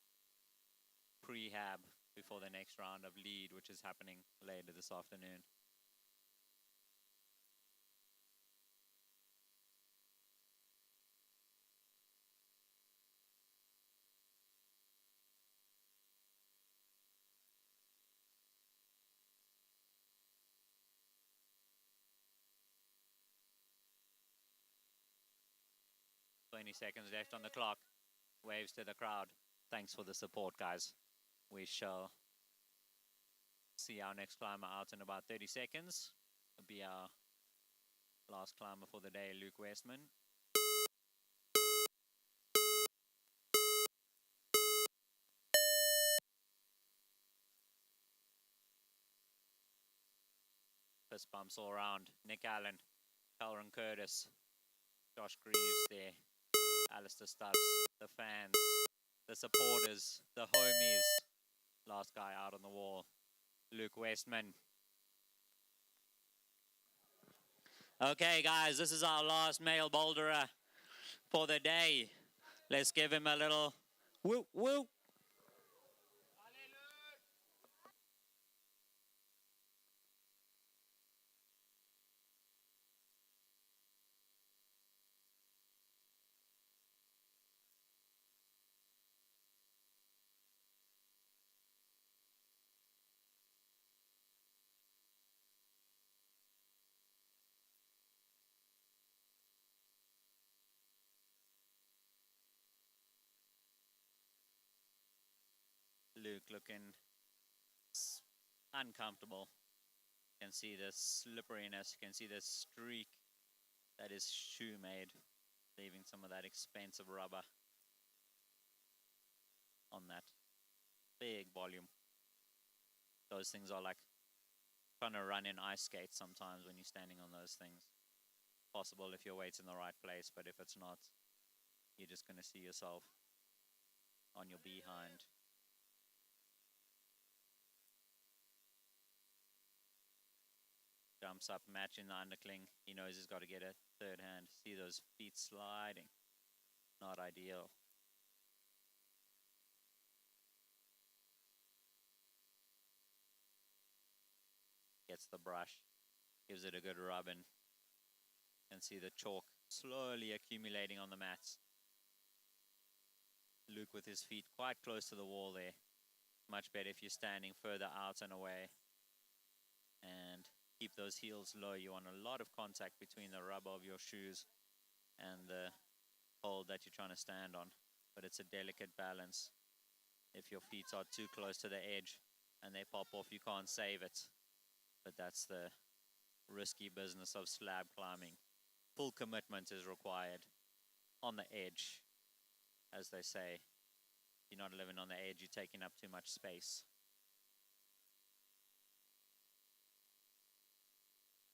prehab before the next round of lead, which is happening later this afternoon. Seconds left on the clock. Waves to the crowd. Thanks for the support, guys. We shall See our next climber out in about 30 seconds. It'll be our last climber for the day, Luke Westman. Fist bumps all around. Nick Allen, Calvin Curtis, Josh Greaves there, Alistair Stubbs, the fans, the supporters, the homies. Last guy out on the wall, Luke Westman. Okay, guys, this is our last male boulderer for the day. Let's give him a little whoop whoop. Luke looking uncomfortable. You can see the slipperiness, you can see the streak that is shoe made, leaving some of that expensive rubber on that big volume. Those things are like trying to run in ice skates sometimes when you're standing on those things. Possible if your weight's in the right place, but if it's not, you're just going to see yourself on your behind. Jumps up, matching the undercling. He knows he's got to get a third hand. See those feet sliding. Not ideal. Gets the brush, gives it a good rubbing. And see the chalk slowly accumulating on the mats. Luke with his feet quite close to the wall there. Much better if you're standing further out and away. And keep those heels low. You want a lot of contact between the rubber of your shoes and the hold that you're trying to stand on. But it's a delicate balance. If your feet are too close to the edge and they pop off, you can't save it. But that's the risky business of slab climbing. Full commitment is required on the edge. As they say, if you're not living on the edge, you're taking up too much space.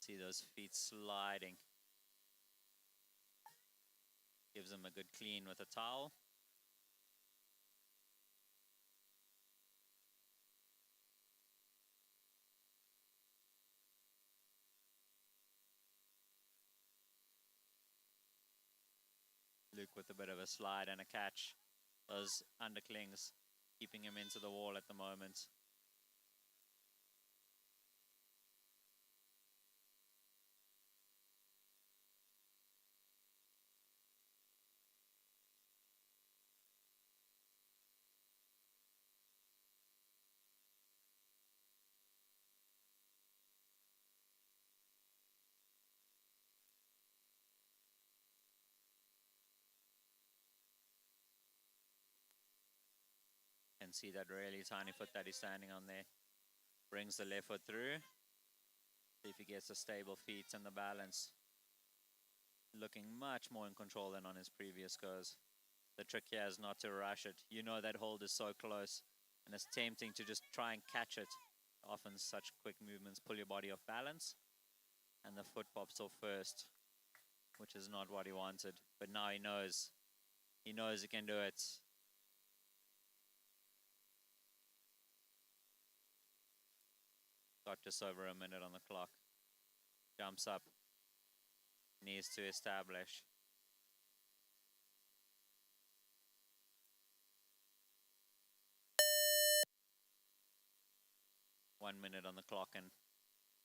See those feet sliding. Gives them a good clean with a towel. Luke with a bit of a slide and a catch. Those underclings keeping him into the wall at the moment. Can see that really tiny foot that he's standing on there. Brings the left foot through. See if he gets the stable feet and the balance. Looking much more in control than on his previous goes. The trick here is not to rush it. You know that hold is so close and it's tempting to just try and catch it. Often such quick movements pull your body off balance and the foot pops off first, which is not what he wanted. But now he knows. He knows he can do it. Got just over a minute on the clock. Jumps up. Needs to establish. One minute on the clock and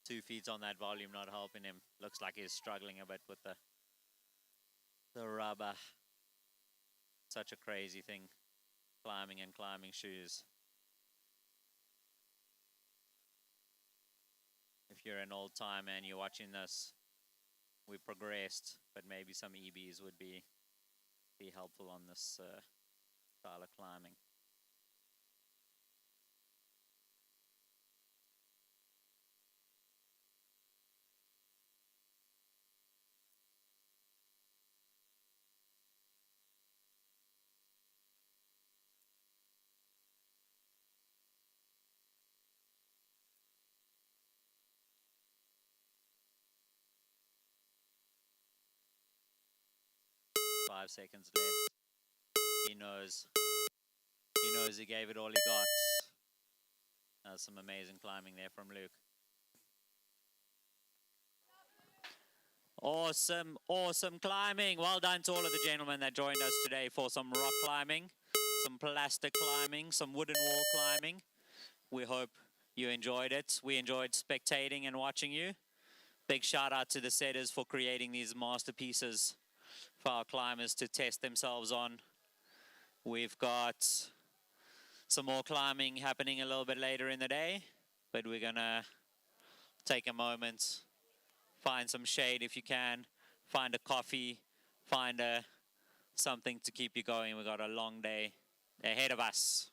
2 feet on that volume not helping him. Looks like he's struggling a bit with the rubber. Such a crazy thing. Climbing and climbing shoes. If you're an old timer and you're watching this, we progressed, but maybe some EBs would be helpful on this style of climbing. 5 seconds left. He knows he gave it all he got. That's some amazing climbing there from Luke. Awesome, awesome climbing. Well done to all of the gentlemen that joined us today for some rock climbing, some plastic climbing, some wooden wall climbing. We hope you enjoyed it. We enjoyed spectating and watching you. Big shout out to the setters for creating these masterpieces for our climbers to test themselves on. We've got some more climbing happening a little bit later in the day, but we're gonna take a moment, find some shade if you can, find a coffee, find something to keep you going. We've got a long day ahead of us.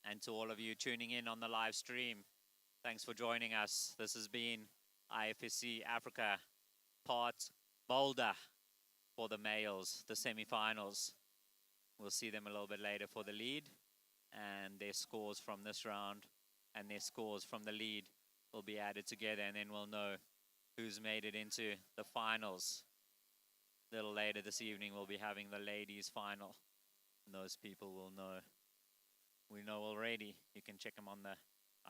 And to all of you tuning in on the live stream, thanks for joining us. This has been IFSC Africa Part Boulder for the males, the semi-finals. We'll see them a little bit later for the lead, and their scores from this round and their scores from the lead will be added together, and then we'll know who's made it into the finals. A little later this evening, we'll be having the ladies final, and those people will know. We know already. You can check them on the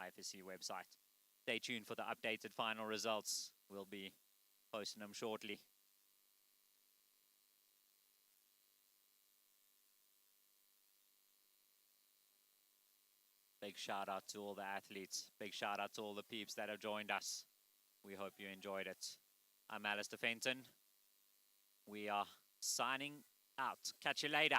IFSC website. Stay tuned for the updated final results. We'll be posting them shortly. Big shout out to all the athletes. Big shout out to all the peeps that have joined us. We hope you enjoyed it. I'm Alistair Fenton. We are signing out. Catch you later.